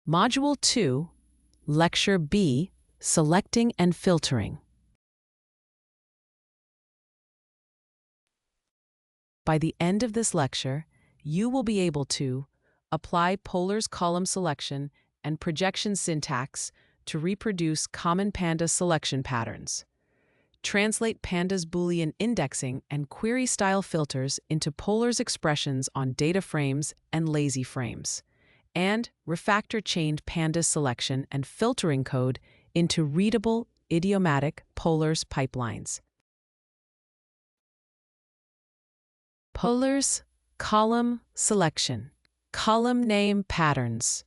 Module 2, Lecture B, Selecting and Filtering. By the end of this lecture, you will be able to apply Polar's column selection and projection syntax to reproduce common Pandas selection patterns, translate Pandas Boolean indexing and query-style filters into Polar's expressions on DataFrames and LazyFrames, and refactor chained Pandas selection and filtering code into readable, idiomatic Polar's pipelines. Polar's column selection, column name patterns.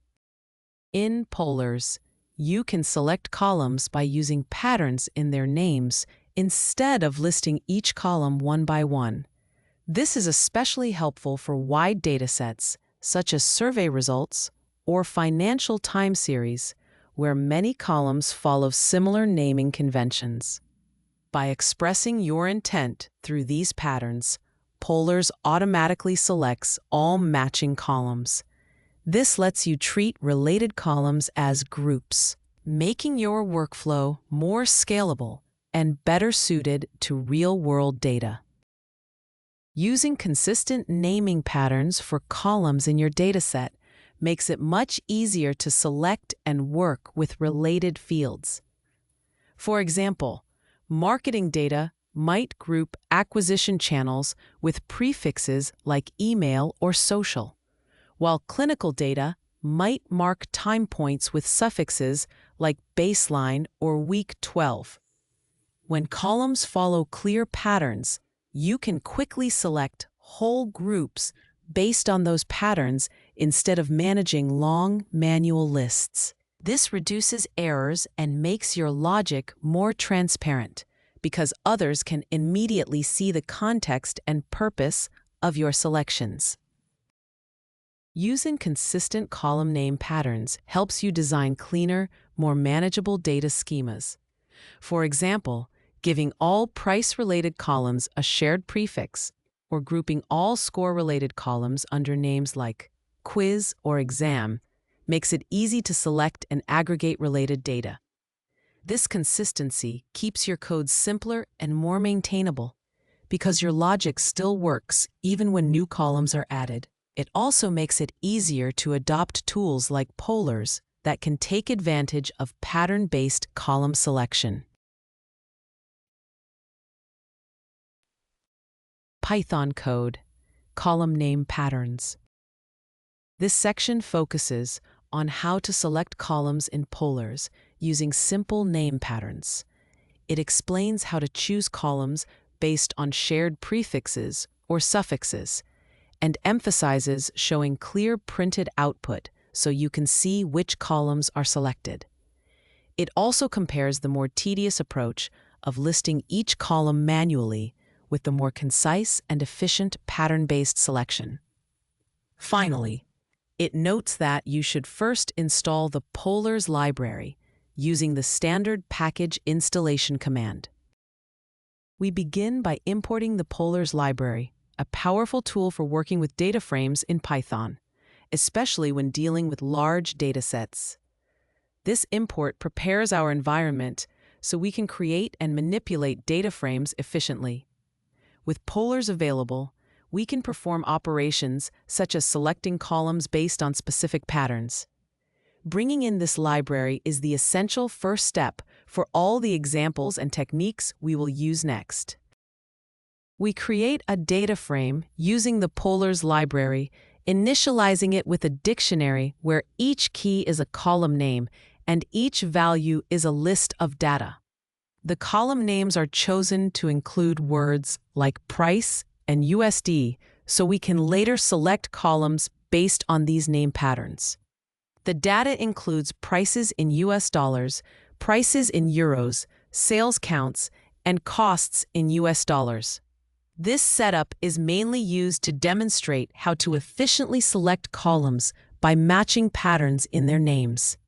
In Polar's, you can select columns by using patterns in their names instead of listing each column one by one. This is especially helpful for wide datasets, such as survey results or financial time series, where many columns follow similar naming conventions. By expressing your intent through these patterns, Polar's automatically selects all matching columns. This lets you treat related columns as groups, making your workflow more scalable and better suited to real-world data. Using consistent naming patterns for columns in your dataset makes it much easier to select and work with related fields. For example, marketing data might group acquisition channels with prefixes like email or social, while clinical data might mark time points with suffixes like baseline or week 12. When columns follow clear patterns, you can quickly select whole groups based on those patterns instead of managing long manual lists. This reduces errors and makes your logic more transparent, because others can immediately see the context and purpose of your selections. Using consistent column name patterns helps you design cleaner, more manageable data schemas. For example, giving all price-related columns a shared prefix, or grouping all score-related columns under names like quiz or exam makes it easy to select and aggregate related data. This consistency keeps your code simpler and more maintainable, because your logic still works even when new columns are added. It also makes it easier to adopt tools like Polar's that can take advantage of pattern-based column selection. Python code, column name patterns. This section focuses on how to select columns in Polar's using simple name patterns. It explains how to choose columns based on shared prefixes or suffixes, and emphasizes showing clear printed output so you can see which columns are selected. It also compares the more tedious approach of listing each column manually with the more concise and efficient pattern-based selection. Finally, it notes that you should first install the Polar's library using the standard package installation command. We begin by importing the Polar's library, a powerful tool for working with data frames in Python, especially when dealing with large datasets. This import prepares our environment so we can create and manipulate data frames efficiently. With Polar's available, we can perform operations such as selecting columns based on specific patterns. Bringing in this library is the essential first step for all the examples and techniques we will use next. We create a data frame using the Polar's library, initializing it with a dictionary where each key is a column name and each value is a list of data. The column names are chosen to include words like price and USD, so we can later select columns based on these name patterns. The data includes prices in US dollars, prices in euros, sales counts, and costs in US dollars. This setup is mainly used to demonstrate how to efficiently select columns by matching patterns in their names.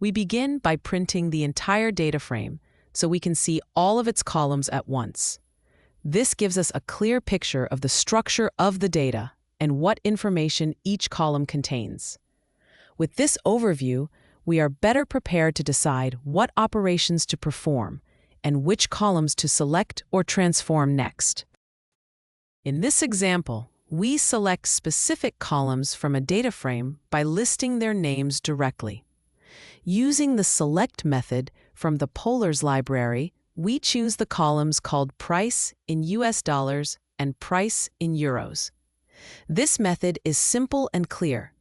We begin by printing the entire data frame so we can see all of its columns at once. This gives us a clear picture of the structure of the data and what information each column contains. With this overview, we are better prepared to decide what operations to perform and which columns to select or transform next. In this example, we select specific columns from a data frame by listing their names directly. Using the select method from the Polars library, we choose the columns called price in US dollars and price in euros. This method is simple and clear,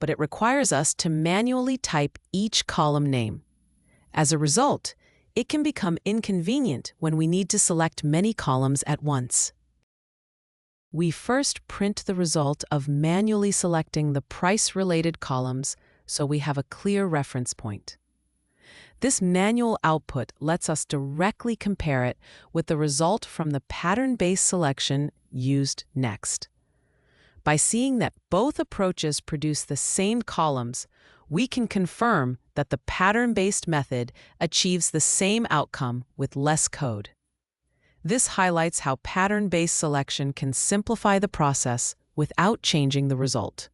but it requires us to manually type each column name. As a result, it can become inconvenient when we need to select many columns at once. We first print the result of manually selecting the price-related columns so we have a clear reference point. This manual output lets us directly compare it with the result from the pattern-based selection used next. By seeing that both approaches produce the same columns, we can confirm that the pattern-based method achieves the same outcome with less code. This highlights how pattern-based selection can simplify the process without changing the result.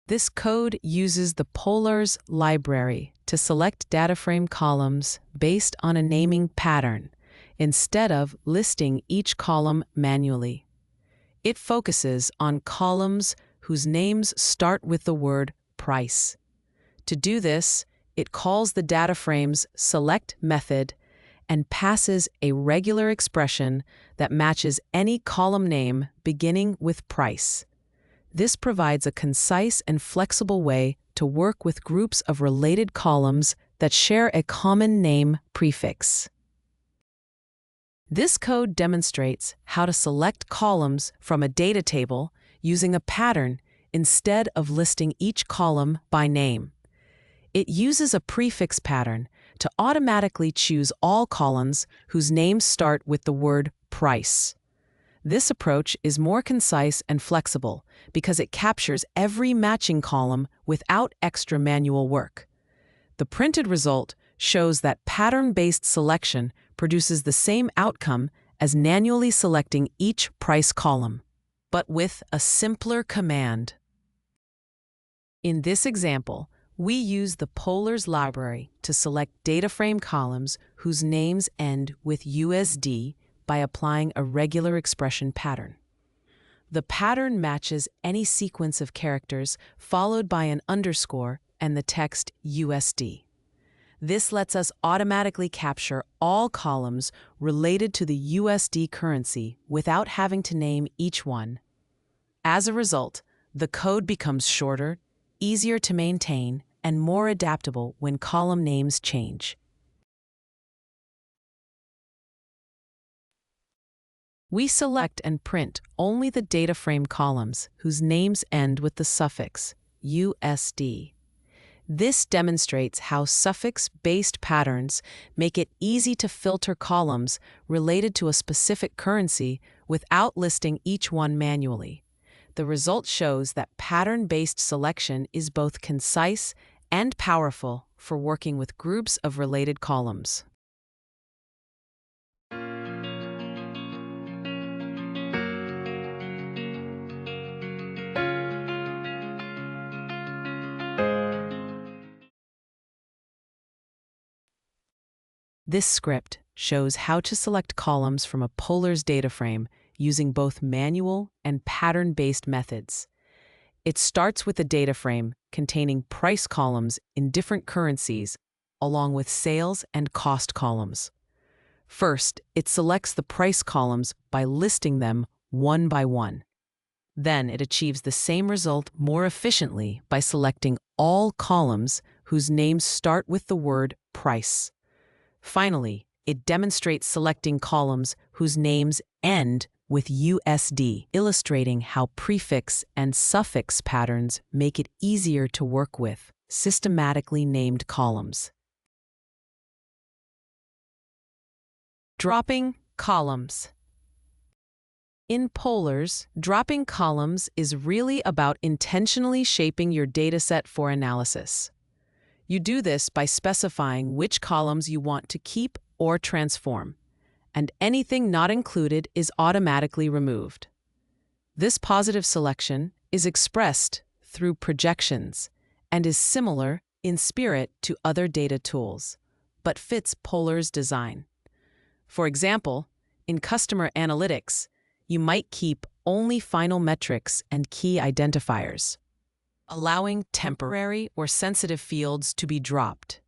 This code uses the Polars library to select data frame columns based on a naming pattern, instead of listing each column manually. It focuses on columns whose names start with the word price. To do this, it calls the DataFrames select method and passes a regular expression that matches any column name beginning with price. This provides a concise and flexible way to work with groups of related columns that share a common name prefix. This code demonstrates how to select columns from a data table using a pattern instead of listing each column by name. It uses a prefix pattern to automatically choose all columns whose names start with the word price. This approach is more concise and flexible because it captures every matching column without extra manual work. The printed result shows that pattern-based selection produces the same outcome as manually selecting each price column, but with a simpler command. In this example, we use the Polars library to select data frame columns whose names end with USD by applying a regular expression pattern. The pattern matches any sequence of characters followed by an underscore and the text USD. This lets us automatically capture all columns related to the USD currency without having to name each one. As a result, the code becomes shorter, easier to maintain, and more adaptable when column names change. We select and print only the data frame columns whose names end with the suffix USD. This demonstrates how suffix-based patterns make it easy to filter columns related to a specific currency without listing each one manually. The result shows that pattern-based selection is both concise and powerful for working with groups of related columns. This script shows how to select columns from a Polars data frame using both manual and pattern-based methods. It starts with a data frame containing price columns in different currencies, along with sales and cost columns. First, it selects the price columns by listing them one by one. Then it achieves the same result more efficiently by selecting all columns whose names start with the word price. Finally, it demonstrates selecting columns whose names end with USD, illustrating how prefix and suffix patterns make it easier to work with systematically named columns. Dropping columns. In Polars, dropping columns is really about intentionally shaping your dataset for analysis. You do this by specifying which columns you want to keep or transform, and anything not included is automatically removed. This positive selection is expressed through projections and is similar in spirit to other data tools, but fits Polar's design. For example, in customer analytics, you might keep only final metrics and key identifiers, allowing temporary or sensitive fields to be dropped.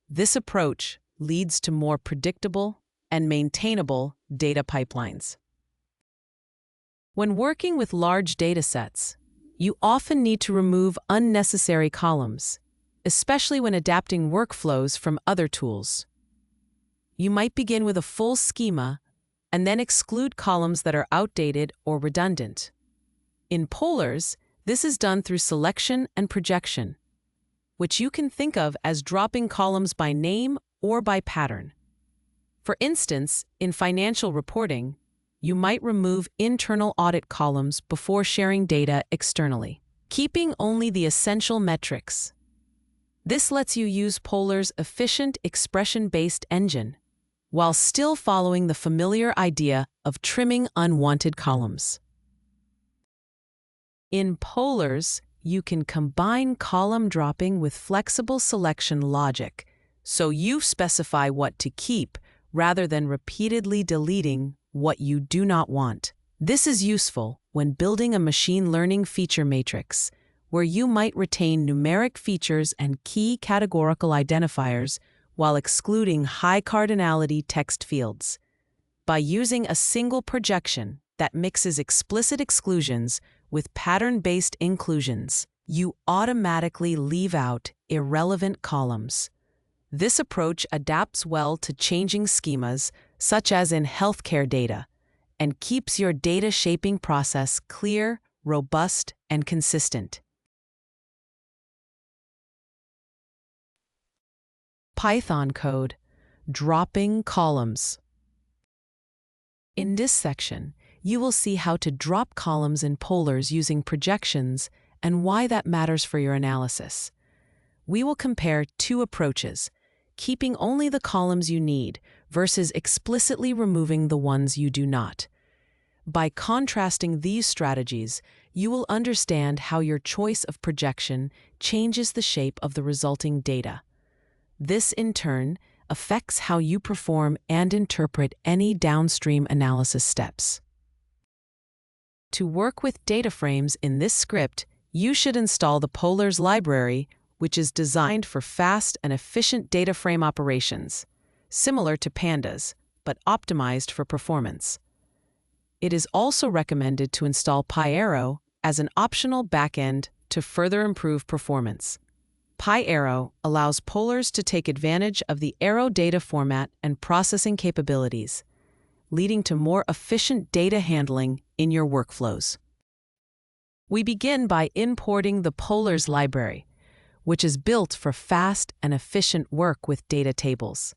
This approach leads to more predictable and maintainable data pipelines. When working with large datasets, you often need to remove unnecessary columns, especially when adapting workflows from other tools. You might begin with a full schema and then exclude columns that are outdated or redundant. In Polars, this is done through selection and projection, which you can think of as dropping columns by name or by pattern. For instance, in financial reporting, you might remove internal audit columns before sharing data externally, keeping only the essential metrics. This lets you use Polar's efficient expression-based engine, while still following the familiar idea of trimming unwanted columns. In Polars, you can combine column dropping with flexible selection logic, so you specify what to keep rather than repeatedly deleting what you do not want. This is useful when building a machine learning feature matrix, where you might retain numeric features and key categorical identifiers while excluding high cardinality text fields. By using a single projection that mixes explicit exclusions with pattern-based inclusions, you automatically leave out irrelevant columns. This approach adapts well to changing schemas, such as in healthcare data, and keeps your data shaping process clear, robust, and consistent. Python code, dropping columns. In this section, you will see how to drop columns in Polars using projections and why that matters for your analysis. We will compare two approaches, keeping only the columns you need versus explicitly removing the ones you do not. By contrasting these strategies, you will understand how your choice of projection changes the shape of the resulting data. This, in turn, affects how you perform and interpret any downstream analysis steps. To work with DataFrames in this script, you should install the Polars library, which is designed for fast and efficient data frame operations, similar to Pandas, but optimized for performance. It is also recommended to install pl as an optional backend to further improve performance. pl allows Polars to take advantage of the Arrow data format and processing capabilities, leading to more efficient data handling in your workflows. We begin by importing the Polars library, which is built for fast and efficient work with data tables.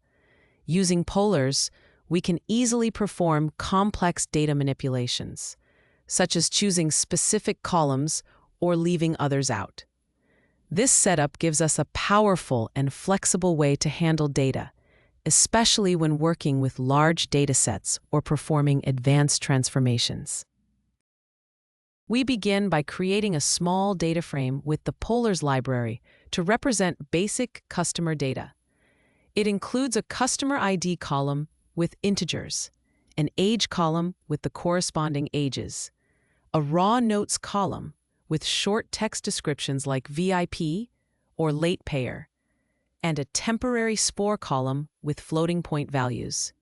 Using Polars, we can easily perform complex data manipulations, such as choosing specific columns or leaving others out. This setup gives us a powerful and flexible way to handle data, especially when working with large datasets or performing advanced transformations. We begin by creating a small data frame with the Polars library to represent basic customer data. It includes a customer ID column with integers, an age column with the corresponding ages, a raw notes column with short text descriptions like VIP or late payer, and a temporary spore column with floating point values.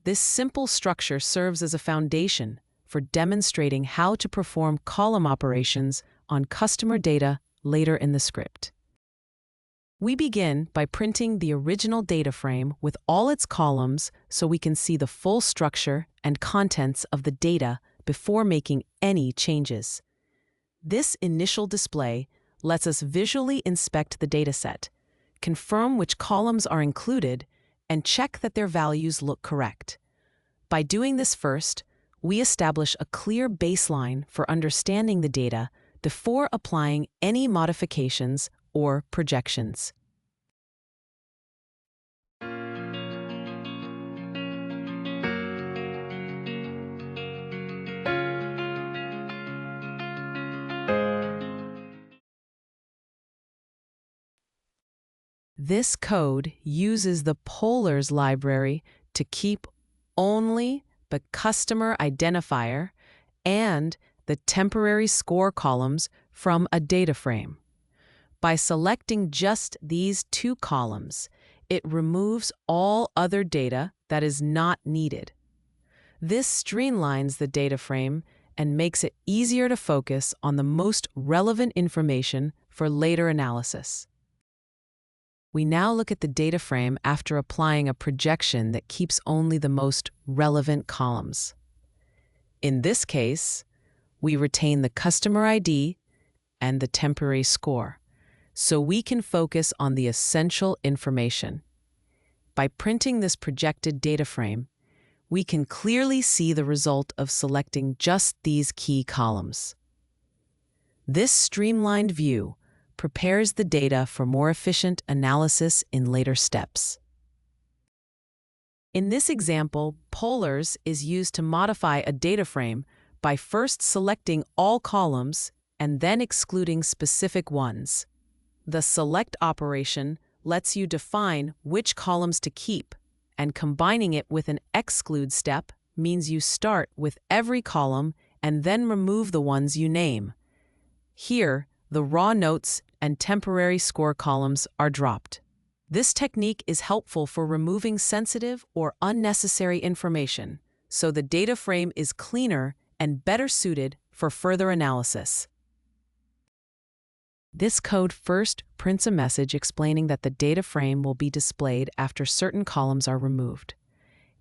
This simple structure serves as a foundation for demonstrating how to perform column operations on customer data later in the script. We begin by printing the original data frame with all its columns so we can see the full structure and contents of the data before making any changes. This initial display lets us visually inspect the dataset, confirm which columns are included, and check that their values look correct. By doing this first, we establish a clear baseline for understanding the data before applying any modifications or projections. This code uses the polars library to keep only the customer identifier and the temporary score columns from a data frame. By selecting just these two columns, it removes all other data that is not needed. This streamlines the data frame and makes it easier to focus on the most relevant information for later analysis. We now look at the data frame after applying a projection that keeps only the most relevant columns. In this case, we retain the customer ID and the temporary score, so we can focus on the essential information. By printing this projected data frame, we can clearly see the result of selecting just these key columns. This streamlined view prepares the data for more efficient analysis in later steps. In this example, polars is used to modify a data frame by first selecting all columns and then excluding specific ones. The select operation lets you define which columns to keep, and combining it with an exclude step means you start with every column and then remove the ones you name. Here, the raw notes and temporary score columns are dropped. This technique is helpful for removing sensitive or unnecessary information, so the data frame is cleaner and better suited for further analysis. This code first prints a message explaining that the data frame will be displayed after certain columns are removed.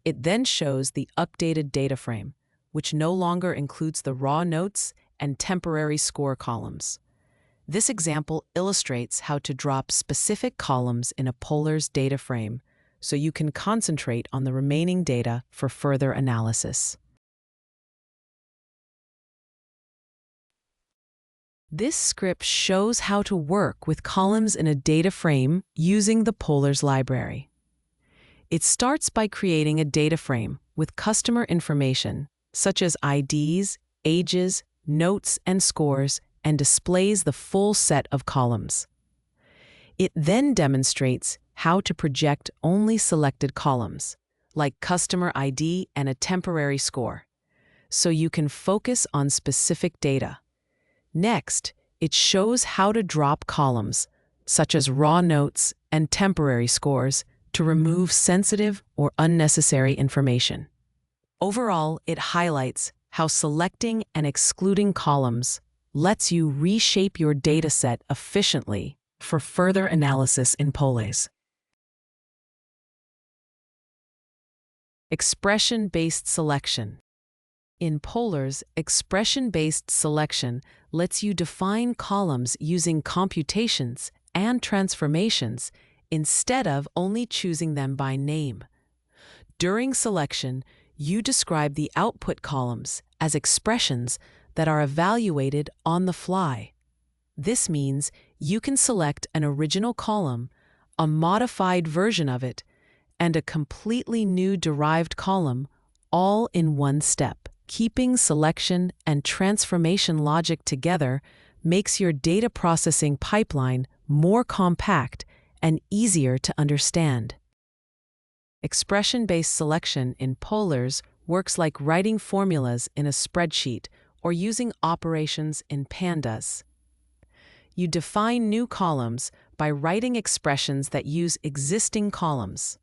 It then shows the updated data frame, which no longer includes the raw notes and temporary score columns. This example illustrates how to drop specific columns in a polars data frame so you can concentrate on the remaining data for further analysis. This script shows how to work with columns in a data frame using the polars library. It starts by creating a data frame with customer information, such as IDs, ages, notes, and scores, and displays the full set of columns. It then demonstrates how to project only selected columns, like customer ID and a temporary score, so you can focus on specific data. Next, it shows how to drop columns, such as raw notes and temporary scores, to remove sensitive or unnecessary information. Overall, it highlights how selecting and excluding columns lets you reshape your dataset efficiently for further analysis in polars. Expression-based selection. In polars, expression-based selection lets you define columns using computations and transformations instead of only choosing them by name. During selection, you describe the output columns as expressions that are evaluated on the fly. This means you can select an original column, a modified version of it, and a completely new derived column all in one step. Keeping selection and transformation logic together makes your data processing pipeline more compact and easier to understand. Expression-based selection in polars works like writing formulas in a spreadsheet or using operations in Pandas. You define new columns by writing expressions that use existing columns,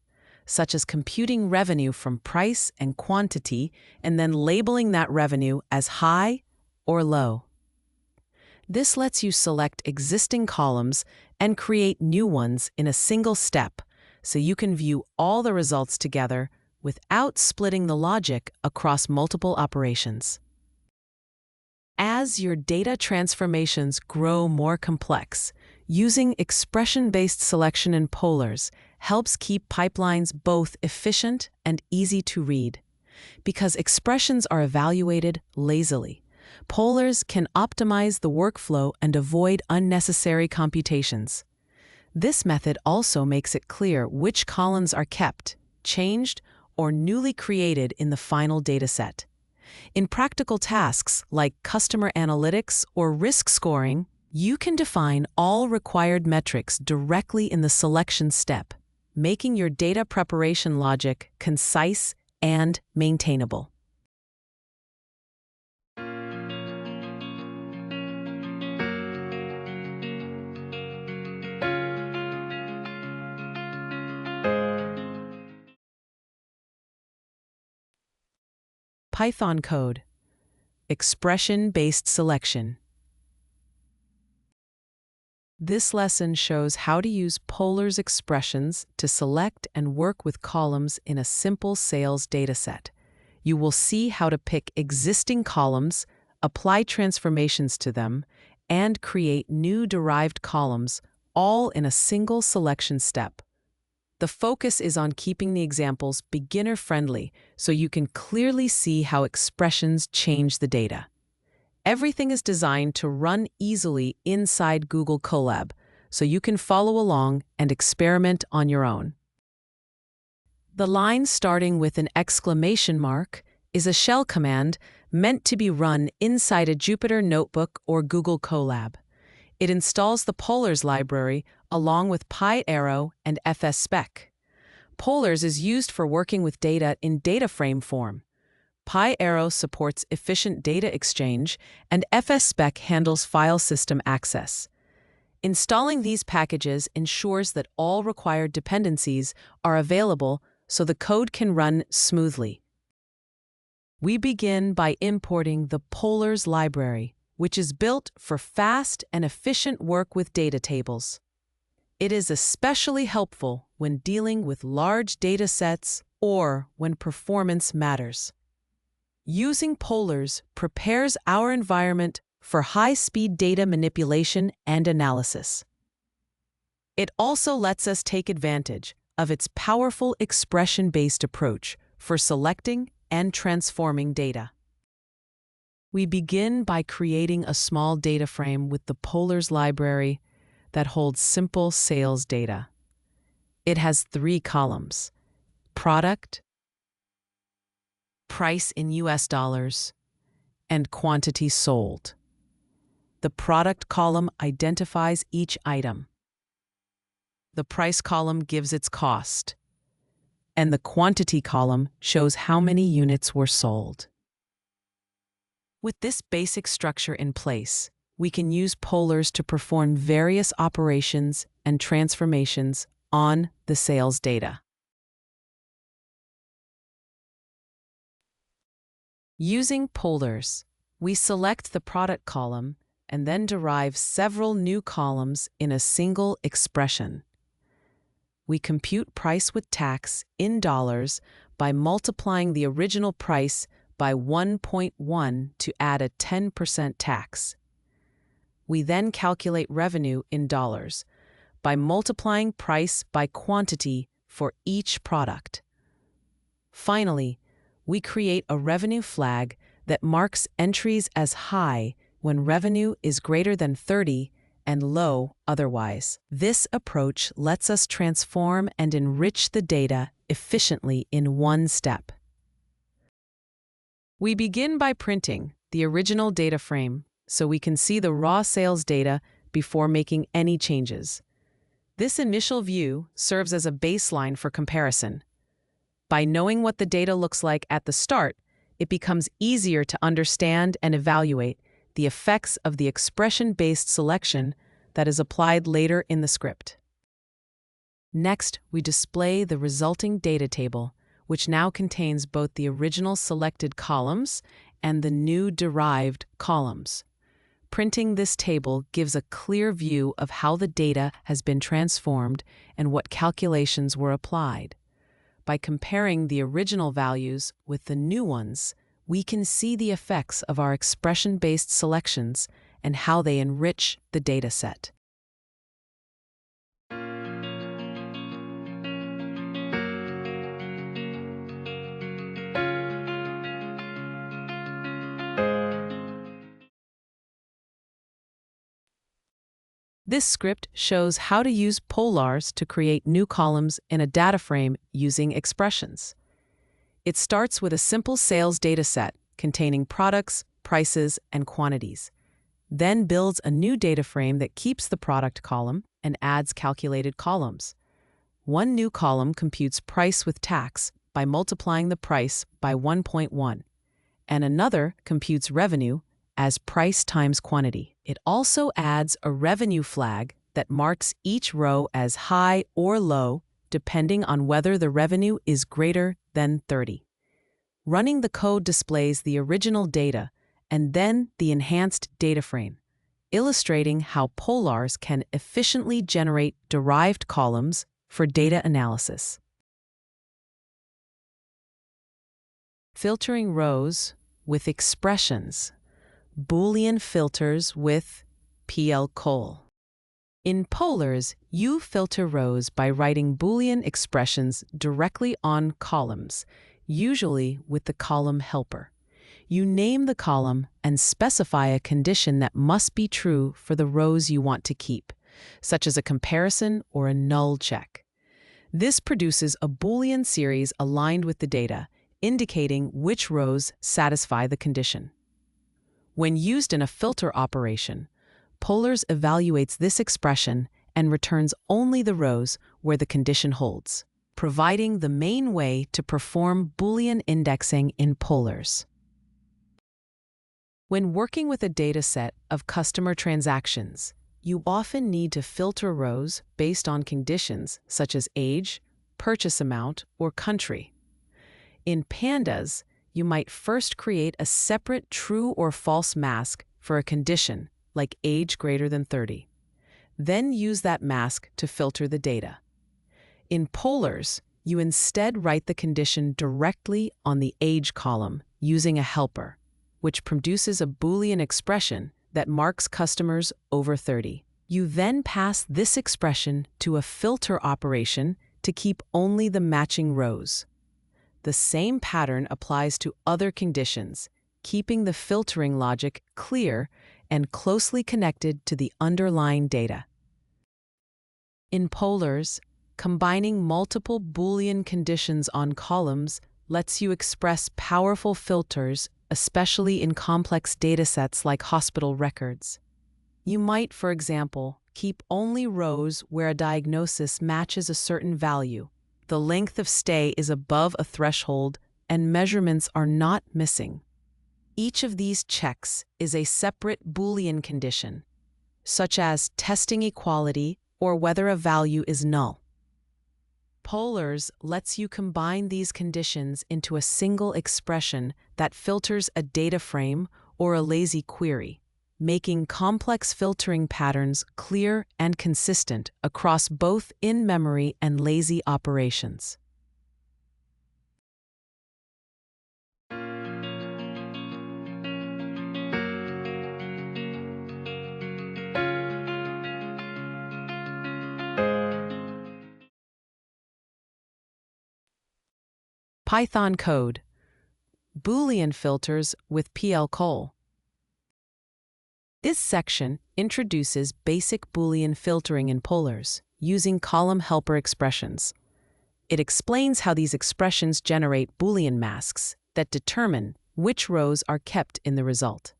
such as computing revenue from price and quantity and then labeling that revenue as high or low. This lets you select existing columns and create new ones in a single step, so you can view all the results together without splitting the logic across multiple operations. As your data transformations grow more complex, using expression-based selection in polars helps keep pipelines both efficient and easy to read. Because expressions are evaluated lazily, polars can optimize the workflow and avoid unnecessary computations. This method also makes it clear which columns are kept, changed, or newly created in the final dataset. In practical tasks like customer analytics or risk scoring, You can define all required metrics directly in the selection step, making your data preparation logic concise and maintainable. Python code. Expression-based selection. This lesson shows how to use Polars expressions to select and work with columns in a simple sales dataset. You will see how to pick existing columns, apply transformations to them, and create new derived columns, all in a single selection step. The focus is on keeping the examples beginner-friendly so you can clearly see how expressions change the data. Everything is designed to run easily inside Google Colab, so you can follow along and experiment on your own. The line starting with an exclamation mark is a shell command meant to be run inside a Jupyter Notebook or Google Colab. It installs the Polars library along with PyArrow and fspec. Polars is used for working with data in DataFrame form. PyArrow supports efficient data exchange, and fspec handles file system access. Installing these packages ensures that all required dependencies are available so the code can run smoothly. We begin by importing the Polars library, which is built for fast and efficient work with data tables. It is especially helpful when dealing with large data sets or when performance matters. Using Polars prepares our environment for high-speed data manipulation and analysis. It also lets us take advantage of its powerful expression-based approach for selecting and transforming data. We begin by creating a small data frame with the Polars library that holds simple sales data. It has 3 columns: product, price in US dollars, and quantity sold. The product column identifies each item. The price column gives its cost, and the quantity column shows how many units were sold. With this basic structure in place, we can use Polars to perform various operations and transformations on the sales data. Using Polars, we select the product column and then derive several new columns in a single expression. We compute price with tax in dollars by multiplying the original price by 1.1 to add a 10% tax. We then calculate revenue in dollars by multiplying price by quantity for each product. Finally, we create a revenue flag that marks entries as high when revenue is greater than 30 and low otherwise. This approach lets us transform and enrich the data efficiently in one step. We begin by printing the original data frame so we can see the raw sales data before making any changes. This initial view serves as a baseline for comparison. By knowing what the data looks like at the start, it becomes easier to understand and evaluate the effects of the expression-based selection that is applied later in the script. Next, we display the resulting data table, which now contains both the original selected columns and the new derived columns. Printing this table gives a clear view of how the data has been transformed and what calculations were applied. By comparing the original values with the new ones, we can see the effects of our expression-based selections and how they enrich the dataset. This script shows how to use Polars to create new columns in a data frame using expressions. It starts with a simple sales data set containing products, prices, and quantities. then builds a new data frame that keeps the product column and adds calculated columns. One new column computes price with tax by multiplying the price by 1.1, and another computes revenue as price times quantity. It also adds a revenue flag that marks each row as high or low depending on whether the revenue is greater than 30. Running the code displays the original data and then the enhanced data frame, illustrating how polars can efficiently generate derived columns for data analysis. Filtering rows with expressions. Boolean filters with pl.col. In polars, you filter rows by writing Boolean expressions directly on columns, usually with the column helper. You name the column and specify a condition that must be true for the rows you want to keep, such as a comparison or a null check. This produces a Boolean series aligned with the data, indicating which rows satisfy the condition. When used in a filter operation, polars evaluates this expression and returns only the rows where the condition holds, providing the main way to perform Boolean indexing in polars. When working with a dataset of customer transactions, you often need to filter rows based on conditions such as age, purchase amount, or country. In Pandas, you might first create a separate true or false mask for a condition, like age greater than 30. Then use that mask to filter the data. In polars, you instead write the condition directly on the age column using a helper, which produces a Boolean expression that marks customers over 30. You then pass this expression to a filter operation to keep only the matching rows. The same pattern applies to other conditions, keeping the filtering logic clear and closely connected to the underlying data. In polars, combining multiple Boolean conditions on columns lets you express powerful filters, especially in complex datasets like hospital records. You might, for example, keep only rows where a diagnosis matches a certain value, the length of stay is above a threshold, and measurements are not missing. Each of these checks is a separate Boolean condition, such as testing equality or whether a value is null. Polars lets you combine these conditions into a single expression that filters a data frame or a lazy query, making complex filtering patterns clear and consistent across both in-memory and lazy operations. Python code. Boolean filters with pl.col. This section introduces basic Boolean filtering in polars using column helper expressions. It explains how these expressions generate Boolean masks that determine which rows are kept in the result.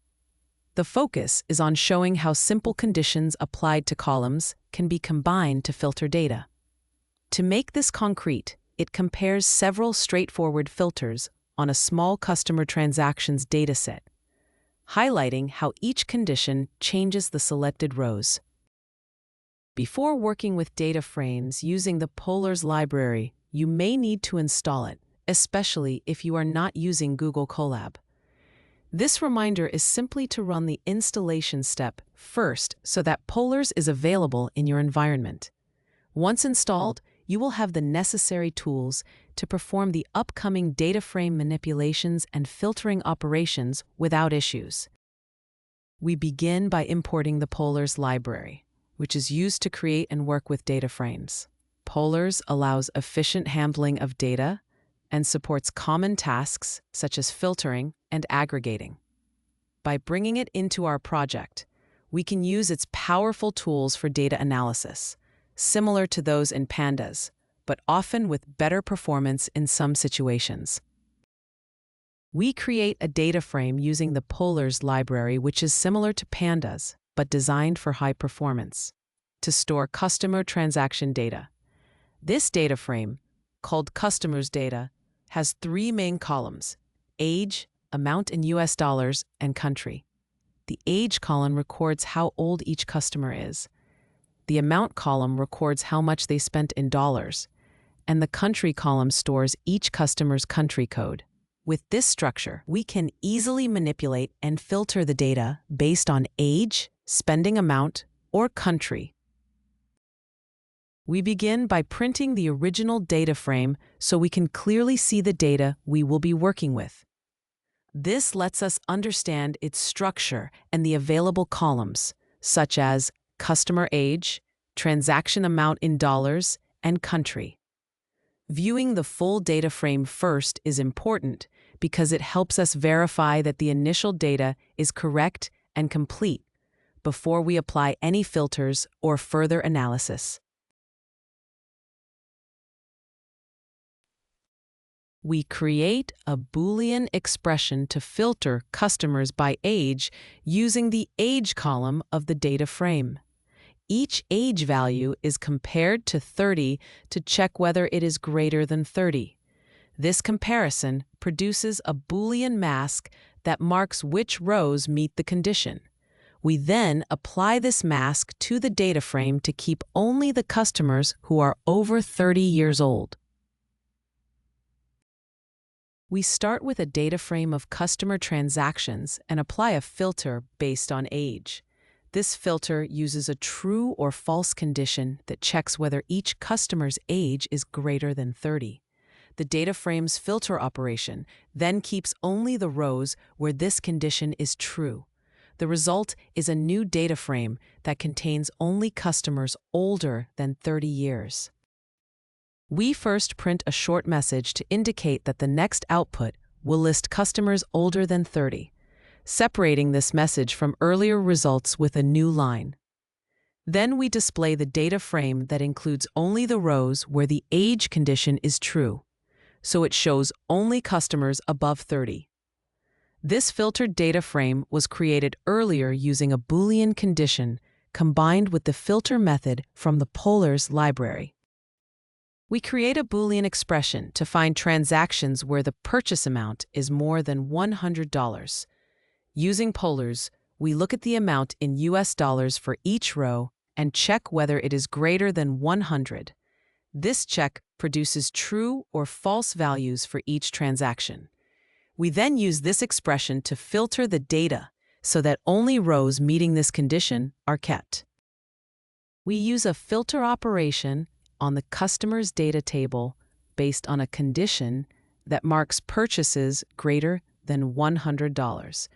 The focus is on showing how simple conditions applied to columns can be combined to filter data. To make this concrete, it compares several straightforward filters on a small customer transactions dataset, highlighting how each condition changes the selected rows. Before working with data frames using the polars library, you may need to install it, especially if you are not using Google Colab. This reminder is simply to run the installation step first so that polars is available in your environment. Once installed, you will have the necessary tools to perform the upcoming data frame manipulations and filtering operations without issues. We begin by importing the polars library, which is used to create and work with data frames. Polars allows efficient handling of data and supports common tasks such as filtering and aggregating. By bringing it into our project, we can use its powerful tools for data analysis, similar to those in Pandas, but often with better performance in some situations. We create a data frame using the polars library, which is similar to Pandas, but designed for high performance, to store customer transaction data. This data frame, called customers data, has three main columns: age, amount in US dollars, and country. The age column records how old each customer is. The amount column records how much they spent in dollars, and the country column stores each customer's country code. With this structure, we can easily manipulate and filter the data based on age, spending amount, or country. We begin by printing the original data frame so we can clearly see the data we will be working with. This lets us understand its structure and the available columns, such as customer age, transaction amount in dollars, and country. Viewing the full data frame first is important because it helps us verify that the initial data is correct and complete before we apply any filters or further analysis. We create a Boolean expression to filter customers by age using the age column of the data frame. Each age value is compared to 30 to check whether it is greater than 30. This comparison produces a Boolean mask that marks which rows meet the condition. We then apply this mask to the data frame to keep only the customers who are over 30 years old. We start with a data frame of customer transactions and apply a filter based on age. This filter uses a true or false condition that checks whether each customer's age is greater than 30. The data frame's filter operation then keeps only the rows where this condition is true. The result is a new data frame that contains only customers older than 30 years. We first print a short message to indicate that the next output will list customers older than 30. Separating this message from earlier results with a new line. Then we display the data frame that includes only the rows where the age condition is true, so it shows only customers above 30. This filtered data frame was created earlier using a Boolean condition combined with the filter method from the polars library. We create a Boolean expression to find transactions where the purchase amount is more than $100. Using polars, we look at the amount in US dollars for each row and check whether it is greater than 100. This check produces true or false values for each transaction. We then use this expression to filter the data so that only rows meeting this condition are kept. We use a filter operation on the customer's data table based on a condition that marks purchases greater than $100.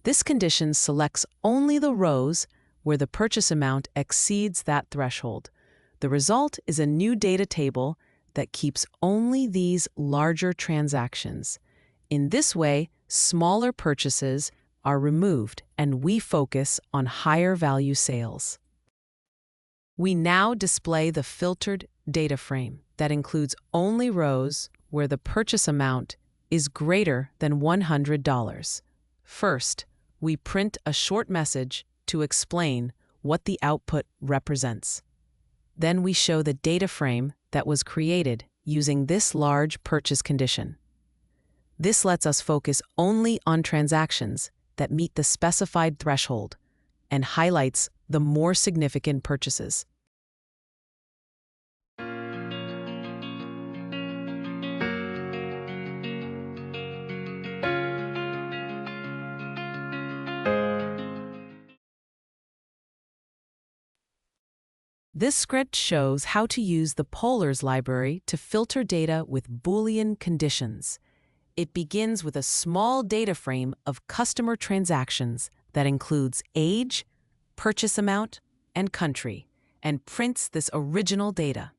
This condition selects only the rows where the purchase amount exceeds that threshold. The result is a new data table that keeps only these larger transactions. In this way, smaller purchases are removed and we focus on higher value sales. We now display the filtered data frame that includes only rows where the purchase amount is greater than $100. First, we print a short message to explain what the output represents. Then we show the data frame that was created using this large purchase condition. This lets us focus only on transactions that meet the specified threshold and highlights the more significant purchases. This script shows how to use the polars library to filter data with Boolean conditions. It begins with a small data frame of customer transactions that includes age, purchase amount, and country, and prints this original data.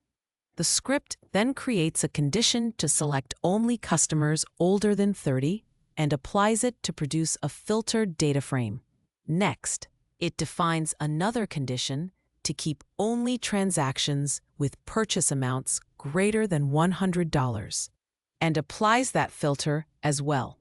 The script then creates a condition to select only customers older than 30 and applies it to produce a filtered data frame. Next, it defines another condition to keep only transactions with purchase amounts greater than $100 and applies that filter as well.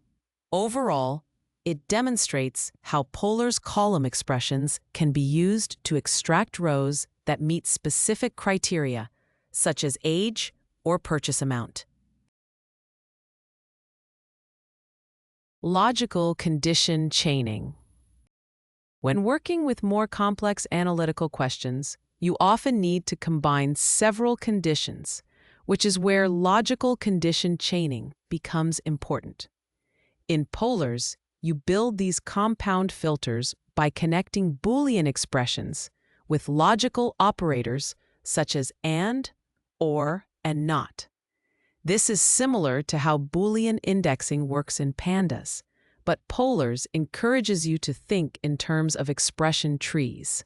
Overall, it demonstrates how Pollar's column expressions can be used to extract rows that meet specific criteria, such as age or purchase amount. Logical condition chaining. When working with more complex analytical questions, you often need to combine several conditions, which is where logical condition chaining becomes important. In Polars, you build these compound filters by connecting Boolean expressions with logical operators such as and, or, and not. This is similar to how Boolean indexing works in Pandas, but Polars encourages you to think in terms of expression trees.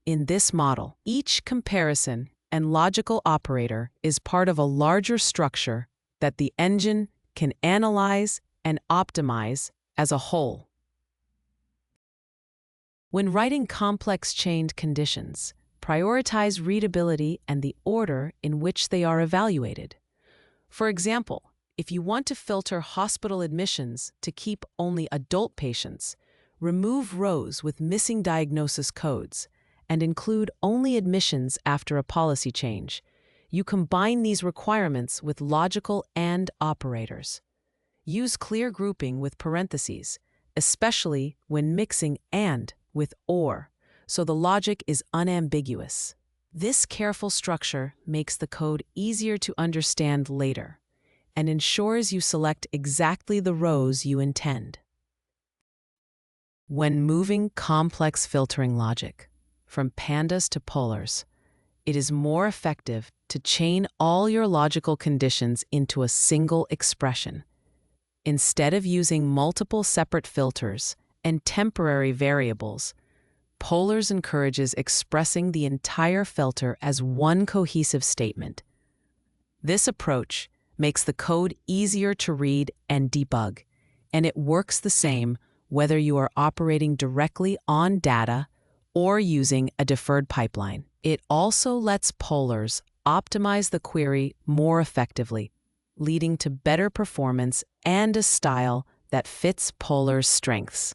In this model, each comparison and logical operator is part of a larger structure that the engine can analyze and optimize as a whole. When writing complex chained conditions, prioritize readability and the order in which they are evaluated. For example, if you want to filter hospital admissions to keep only adult patients, remove rows with missing diagnosis codes and include only admissions after a policy change. You combine these requirements with logical and operators. Use clear grouping with parentheses, especially when mixing and with or, so the logic is unambiguous. This careful structure makes the code easier to understand later and ensures you select exactly the rows you intend. When moving complex filtering logic from Pandas to Polars, it is more effective to chain all your logical conditions into a single expression. Instead of using multiple separate filters and temporary variables, Polars encourages expressing the entire filter as one cohesive statement. This approach makes the code easier to read and debug, and it works the same whether you are operating directly on data or using a deferred pipeline. It also lets Polars optimize the query more effectively, leading to better performance and a style that fits Polars' strengths.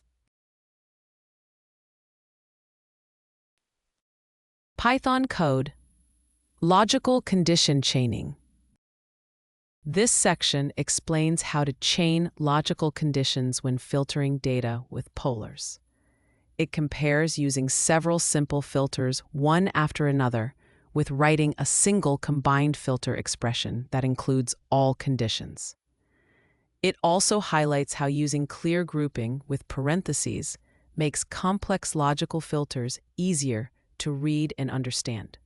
Python code. Logical condition chaining. This section explains how to chain logical conditions when filtering data with Polars. It compares using several simple filters one after another, with writing a single combined filter expression that includes all conditions. It also highlights how using clear grouping with parentheses makes complex logical filters easier to read and understand.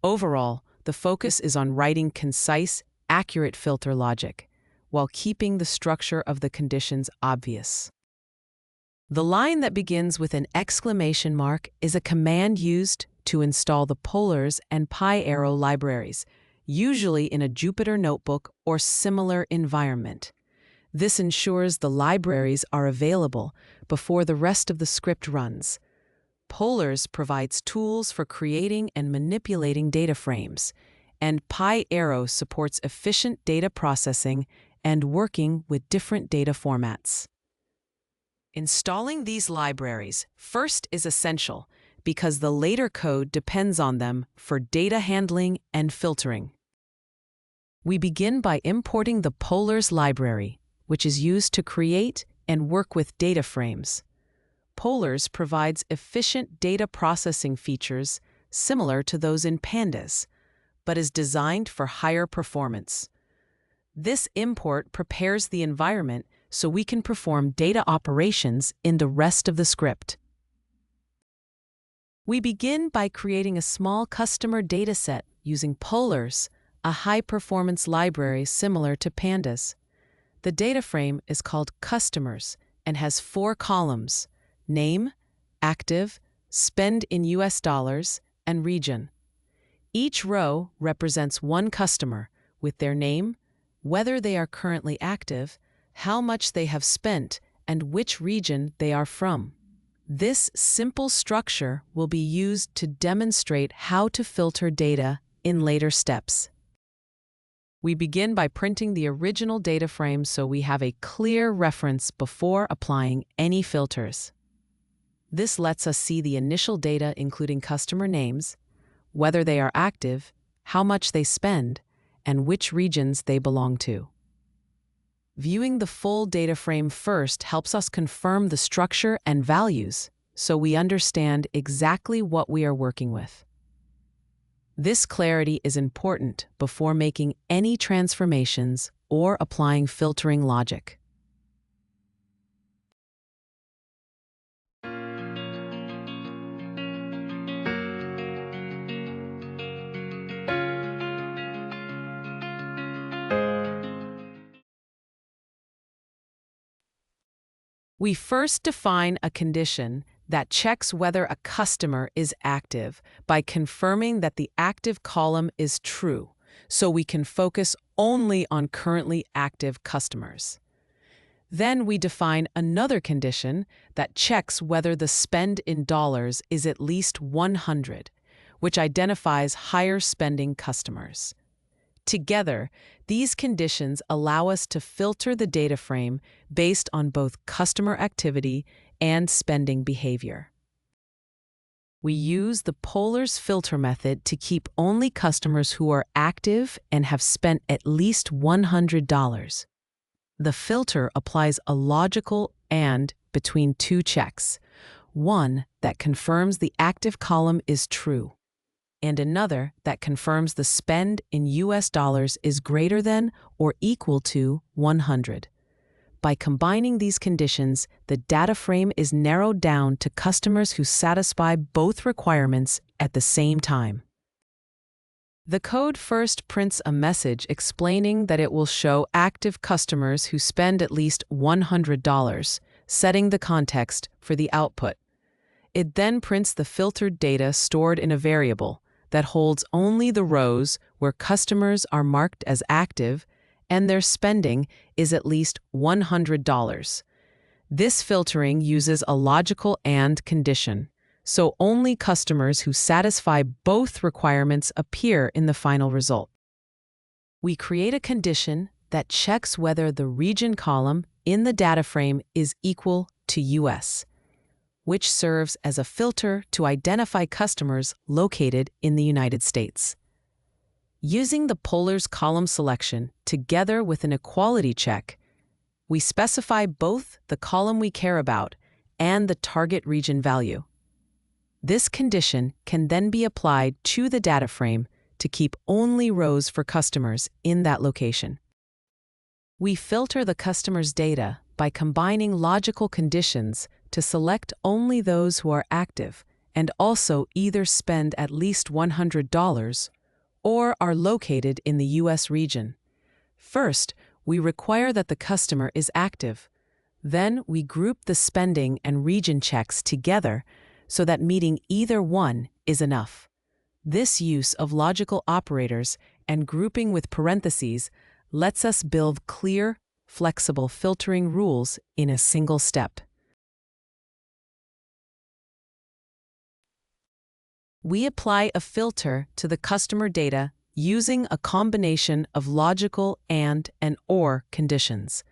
Overall, the focus is on writing concise, accurate filter logic, while keeping the structure of the conditions obvious. The line that begins with an exclamation mark is a command used to install the Polars and pl.col libraries, usually in a Jupyter notebook or similar environment. This ensures the libraries are available before the rest of the script runs. Polars provides tools for creating and manipulating data frames, and pl.col supports efficient data processing and working with different data formats. Installing these libraries first is essential because the later code depends on them for data handling and filtering. We begin by importing the Polars library, which is used to create and work with data frames. Polars provides efficient data processing features similar to those in Pandas, but is designed for higher performance. This import prepares the environment so we can perform data operations in the rest of the script. We begin by creating a small customer dataset using Polars, a high-performance library similar to Pandas. The data frame is called Customers and has 4 columns: name, active, spend in US dollars, and region. Each row represents one customer with their name, whether they are currently active, how much they have spent, and which region they are from. This simple structure will be used to demonstrate how to filter data in later steps. We begin by printing the original data frame so we have a clear reference before applying any filters. This lets us see the initial data including customer names, whether they are active, how much they spend, and which regions they belong to. Viewing the full data frame first helps us confirm the structure and values so we understand exactly what we are working with. This clarity is important before making any transformations or applying filtering logic. We first define a condition that checks whether a customer is active by confirming that the active column is true, so we can focus only on currently active customers. Then we define another condition that checks whether the spend in dollars is at least 100, which identifies higher spending customers. Together, these conditions allow us to filter the data frame based on both customer activity and spending behavior. We use the Polars filter method to keep only customers who are active and have spent at least $100. The filter applies a logical AND between two checks, one that confirms the active column is true, and another that confirms the spend in US dollars is greater than or equal to 100. By combining these conditions, the data frame is narrowed down to customers who satisfy both requirements at the same time. The code first prints a message explaining that it will show active customers who spend at least $100, setting the context for the output. It then prints the filtered data stored in a variable that holds only the rows where customers are marked as active and their spending is at least $100. This filtering uses a logical AND condition, so only customers who satisfy both requirements appear in the final result. We create a condition that checks whether the region column in the data frame is equal to US, which serves as a filter to identify customers located in the United States. Using the Polars column selection together with an equality check, we specify both the column we care about and the target region value. This condition can then be applied to the data frame to keep only rows for customers in that location. We filter the customer's data by combining logical conditions to select only those who are active and also either spend at least $100 or are located in the US region. First, we require that the customer is active. Then we group the spending and region checks together so that meeting either one is enough. This use of logical operators and grouping with parentheses lets us build clear, flexible filtering rules in a single step. We apply a filter to the customer data using a combination of logical and OR conditions,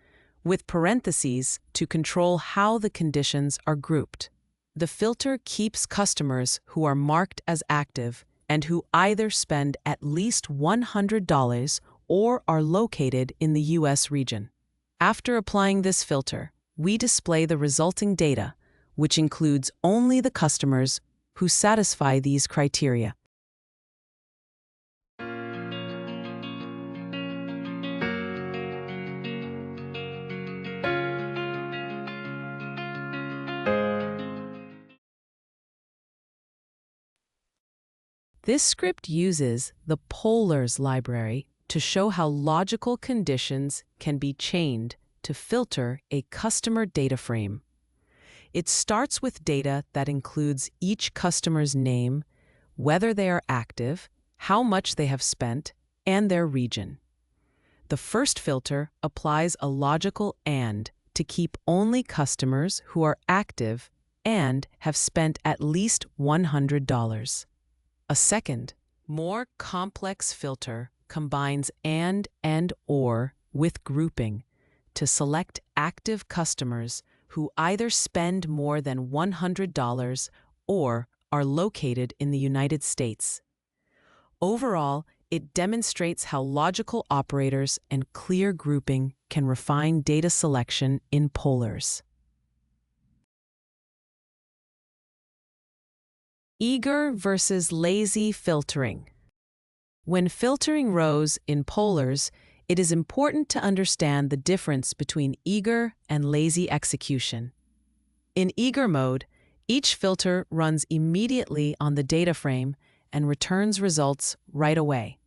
with parentheses to control how the conditions are grouped. The filter keeps customers who are marked as active and who either spend at least $100 or are located in the US region. After applying this filter, we display the resulting data, which includes only the customers who satisfy these criteria. This script uses the Polars library to show how logical conditions can be chained to filter a customer data frame. It starts with data that includes each customer's name, whether they are active, how much they have spent, and their region. The first filter applies a logical AND to keep only customers who are active and have spent at least $100. A second, more complex filter combines and or with grouping to select active customers who either spend more than $100 or are located in the United States. Overall, it demonstrates how logical operators and clear grouping can refine data selection in polars. Eager versus lazy filtering. When filtering rows in polars, it is important to understand the difference between eager and lazy execution. In eager mode, each filter runs immediately on the data frame and returns results right away.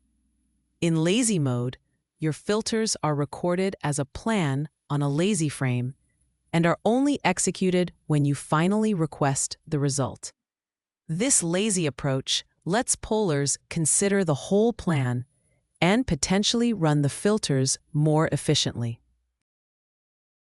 In lazy mode, your filters are recorded as a plan on a LazyFrame and are only executed when you finally request the result. This lazy approach lets polars consider the whole plan and potentially run the filters more efficiently.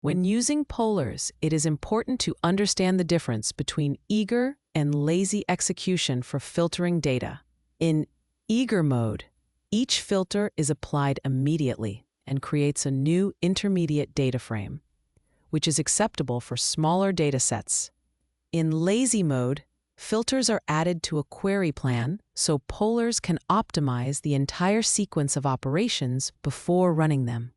When using polars, it is important to understand the difference between eager and lazy execution for filtering data. In eager mode, each filter is applied immediately and creates a new intermediate data frame, which is acceptable for smaller data sets. In lazy mode, filters are added to a query plan so polars can optimize the entire sequence of operations before running them.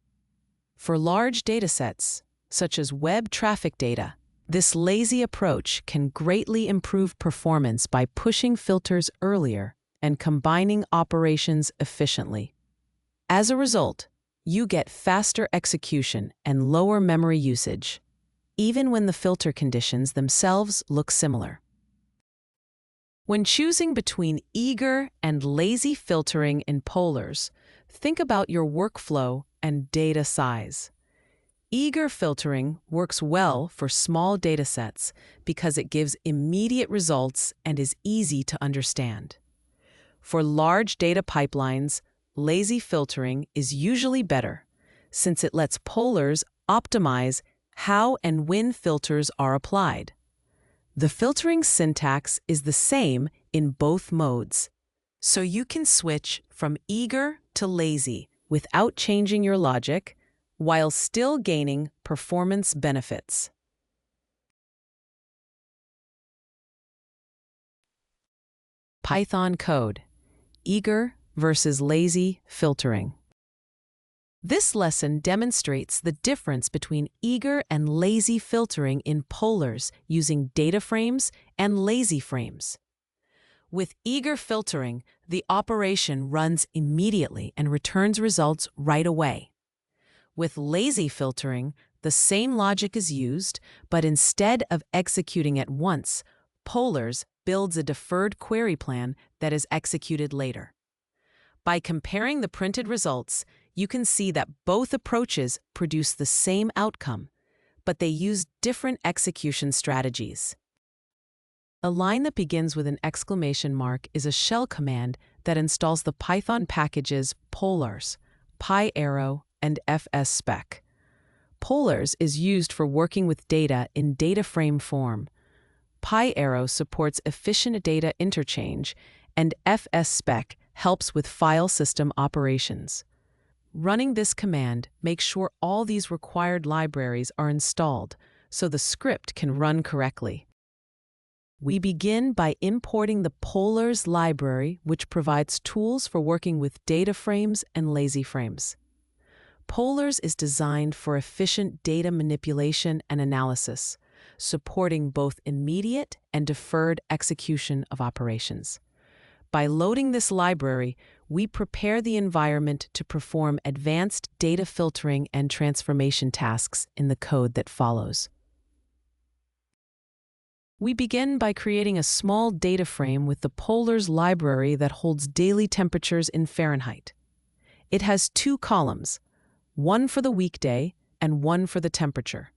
For large datasets, such as web traffic data, this lazy approach can greatly improve performance by pushing filters earlier and combining operations efficiently. As a result, you get faster execution and lower memory usage, even when the filter conditions themselves look similar. When choosing between eager and lazy filtering in polars, think about your workflow and data size. Eager filtering works well for small datasets because it gives immediate results and is easy to understand. For large data pipelines, lazy filtering is usually better, since it lets polars optimize how and when filters are applied. The filtering syntax is the same in both modes, so you can switch from eager to lazy without changing your logic, while still gaining performance benefits. Python code: eager versus lazy filtering. This lesson demonstrates the difference between eager and lazy filtering in polars using DataFrames and LazyFrames. With eager filtering, the operation runs immediately and returns results right away. With lazy filtering, the same logic is used, but instead of executing at once, polars builds a deferred query plan that is executed later. By comparing the printed results, you can see that both approaches produce the same outcome, but they use different execution strategies. A line that begins with an exclamation mark is a shell command that installs the Python packages polars, pyarrow, and fsspec. Polars is used for working with data in data frame form. Pyarrow supports efficient data interchange, and fsspec helps with file system operations. Running this command makes sure all these required libraries are installed so the script can run correctly. We begin by importing the polars library, which provides tools for working with DataFrames and LazyFrames. Polars is designed for efficient data manipulation and analysis, supporting both immediate and deferred execution of operations. By loading this library, we prepare the environment to perform advanced data filtering and transformation tasks in the code that follows. We begin by creating a small data frame with the polars library that holds daily temperatures in Fahrenheit. It has two columns, one for the weekday and one for the temperature.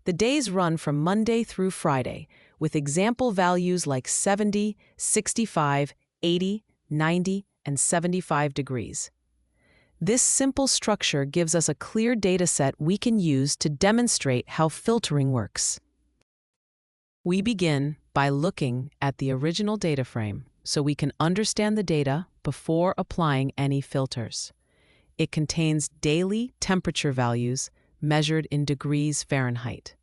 The days run from Monday through Friday, with example values like 70, 65, 80, 90, and 75 degrees. This simple structure gives us a clear data set we can use to demonstrate how filtering works. We begin by looking at the original data frame, so we can understand the data before applying any filters. It contains daily temperature values measured in degrees Fahrenheit.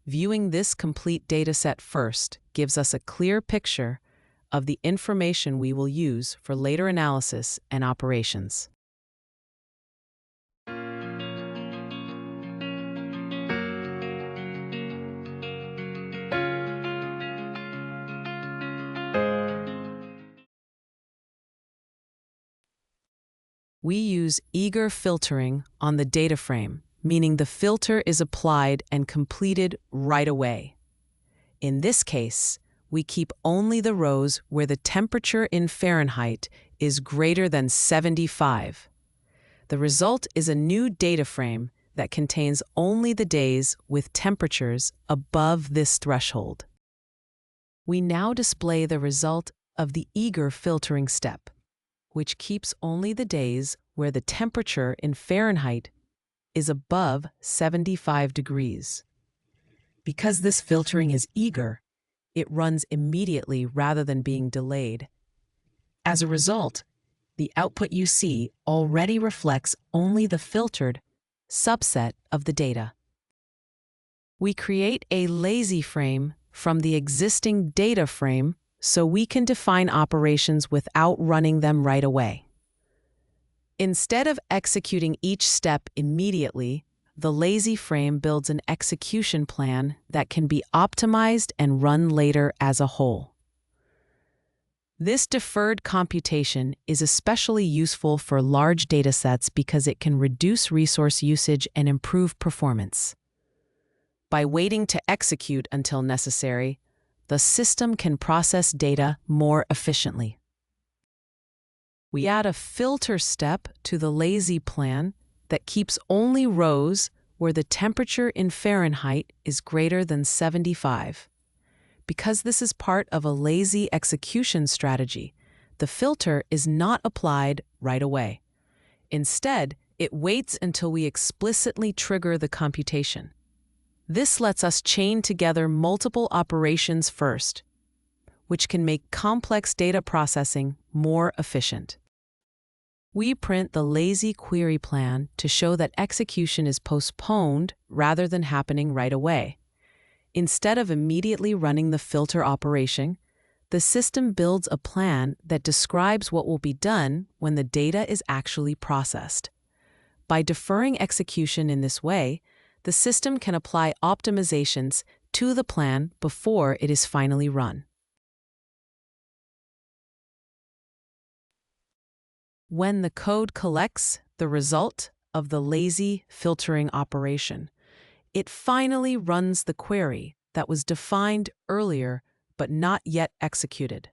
Viewing this complete dataset first gives us a clear picture of the information we will use for later analysis and operations. We use eager filtering on the data frame, meaning the filter is applied and completed right away. In this case, we keep only the rows where the temperature in Fahrenheit is greater than 75. The result is a new data frame that contains only the days with temperatures above this threshold. We now display the result of the eager filtering step, which keeps only the days where the temperature in Fahrenheit is above 75 degrees. Because this filtering is eager, it runs immediately rather than being delayed. As a result, the output you see already reflects only the filtered subset of the data. We create a LazyFrame from the existing data frame so we can define operations without running them right away. Instead of executing each step immediately, the LazyFrame builds an execution plan that can be optimized and run later as a whole. This deferred computation is especially useful for large datasets because it can reduce resource usage and improve performance. By waiting to execute until necessary, the system can process data more efficiently. We add a filter step to the lazy plan that keeps only rows where the temperature in Fahrenheit is greater than 75. Because this is part of a lazy execution strategy, the filter is not applied right away. Instead, it waits until we explicitly trigger the computation. This lets us chain together multiple operations first, which can make complex data processing more efficient. We print the lazy query plan to show that execution is postponed rather than happening right away. Instead of immediately running the filter operation, the system builds a plan that describes what will be done when the data is actually processed. By deferring execution in this way, the system can apply optimizations to the plan before it is finally run. When the code collects the result of the lazy filtering operation, it finally runs the query that was defined earlier but not yet executed.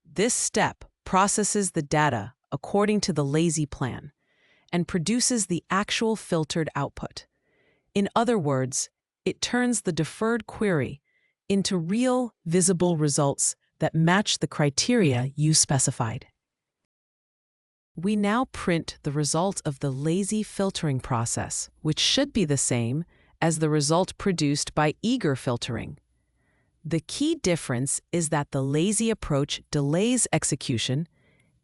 This step processes the data according to the lazy plan and produces the actual filtered output. In other words, it turns the deferred query into real, visible results that match the criteria you specified. We now print the result of the lazy filtering process, which should be the same as the result produced by eager filtering. The key difference is that the lazy approach delays execution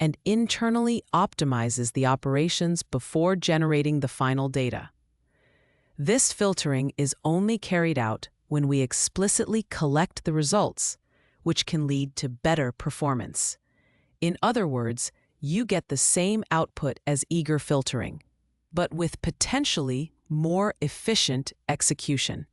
and internally optimizes the operations before generating the final data. This filtering is only carried out when we explicitly collect the results, which can lead to better performance. In other words, you get the same output as eager filtering, but with potentially more efficient execution.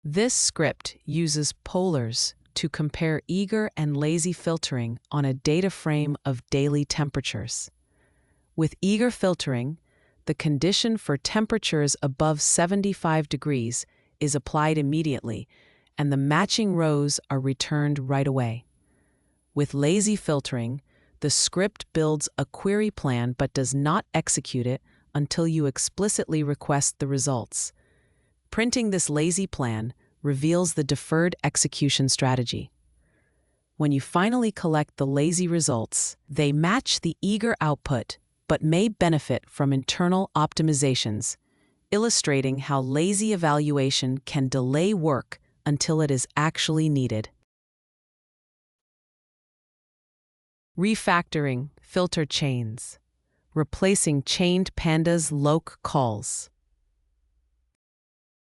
This script uses polars to compare eager and lazy filtering on a data frame of daily temperatures. With eager filtering, the condition for temperatures above 75 degrees is applied immediately, and the matching rows are returned right away. With lazy filtering, the script builds a query plan but does not execute it until you explicitly request the results. Printing this lazy plan reveals the deferred execution strategy. when you finally collect the lazy results, they match the eager output, but may benefit from internal optimizations, illustrating how lazy evaluation can delay work until it is actually needed. Refactoring filter chains, replacing chained Pandas loc-cols.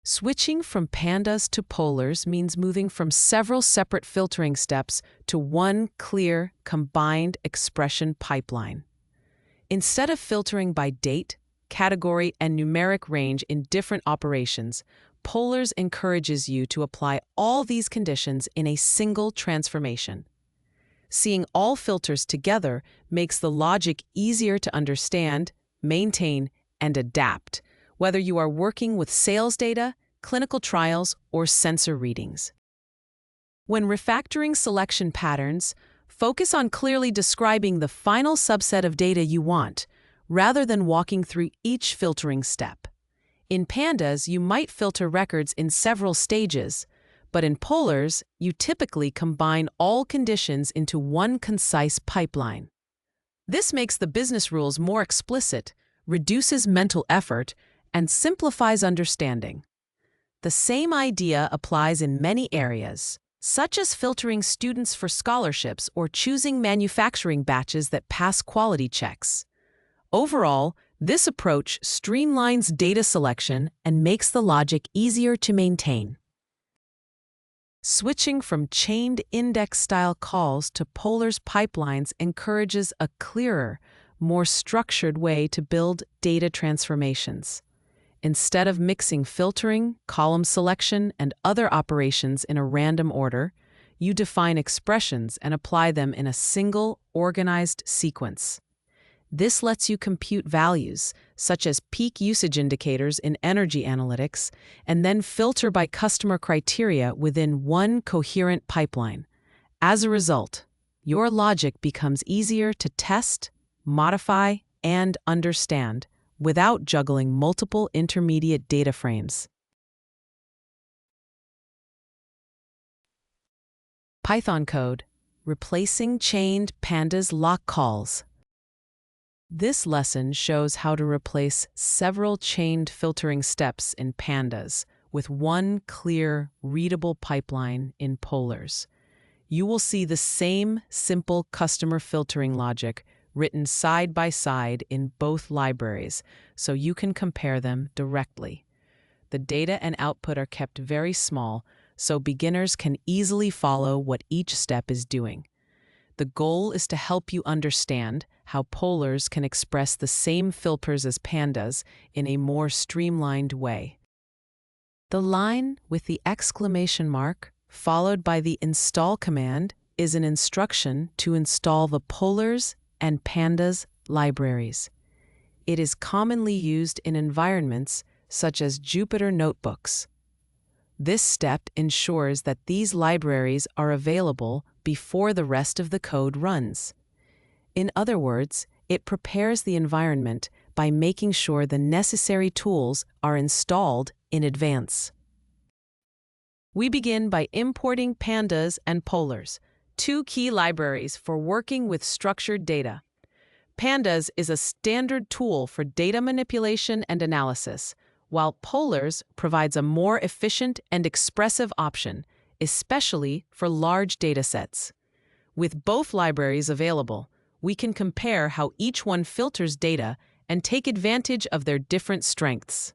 Switching from Pandas to polars means moving from several separate filtering steps to one clear, combined expression pipeline. Instead of filtering by date, category, and numeric range in different operations, polars encourages you to apply all these conditions in a single transformation. Seeing all filters together makes the logic easier to understand, maintain, and adapt, whether you are working with sales data, clinical trials, or sensor readings. When refactoring selection patterns, focus on clearly describing the final subset of data you want, rather than walking through each filtering step. In Pandas, you might filter records in several stages, but in polars, you typically combine all conditions into one concise pipeline. This makes the business rules more explicit, reduces mental effort, and simplifies understanding. The same idea applies in many areas, such as filtering students for scholarships or choosing manufacturing batches that pass quality checks. Overall, this approach streamlines data selection and makes the logic easier to maintain. Switching from chained index-style calls to polars pipelines encourages a clearer, more structured way to build data transformations. Instead of mixing filtering, column selection, and other operations in a random order, you define expressions and apply them in a single, organized sequence. This lets you compute values, such as peak usage indicators in energy analytics, and then filter by customer criteria within one coherent pipeline. As a result, your logic becomes easier to test, modify, and understand without juggling multiple intermediate data frames. Python code, replacing chained Pandas loc-cols. This lesson shows how to replace several chained filtering steps in Pandas with one clear, readable pipeline in polars. You will see the same simple customer filtering logic written side by side in both libraries, so you can compare them directly. The data and output are kept very small, so beginners can easily follow what each step is doing. The goal is to help you understand how polars can express the same filters as Pandas in a more streamlined way. The line with the exclamation mark, followed by the install command, is an instruction to install the polars and Pandas libraries. It is commonly used in environments such as Jupyter Notebooks. This step ensures that these libraries are available before the rest of the code runs. In other words, it prepares the environment by making sure the necessary tools are installed in advance. We begin by importing Pandas and polars, two key libraries for working with structured data. Pandas is a standard tool for data manipulation and analysis, while polars provides a more efficient and expressive option, especially for large datasets. With both libraries available, we can compare how each one filters data and take advantage of their different strengths.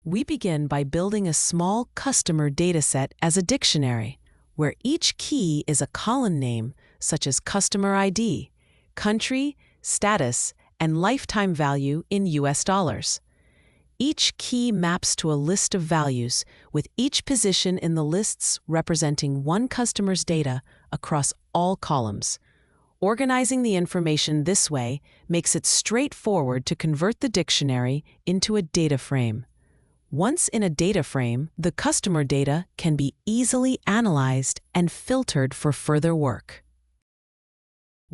We begin by building a small customer dataset as a dictionary, where each key is a column name such as customer ID, country, status, and lifetime value in US dollars. Each key maps to a list of values, with each position in the lists representing one customer's data across all columns. Organizing the information this way makes it straightforward to convert the dictionary into a data frame. Once in a data frame, the customer data can be easily analyzed and filtered for further work.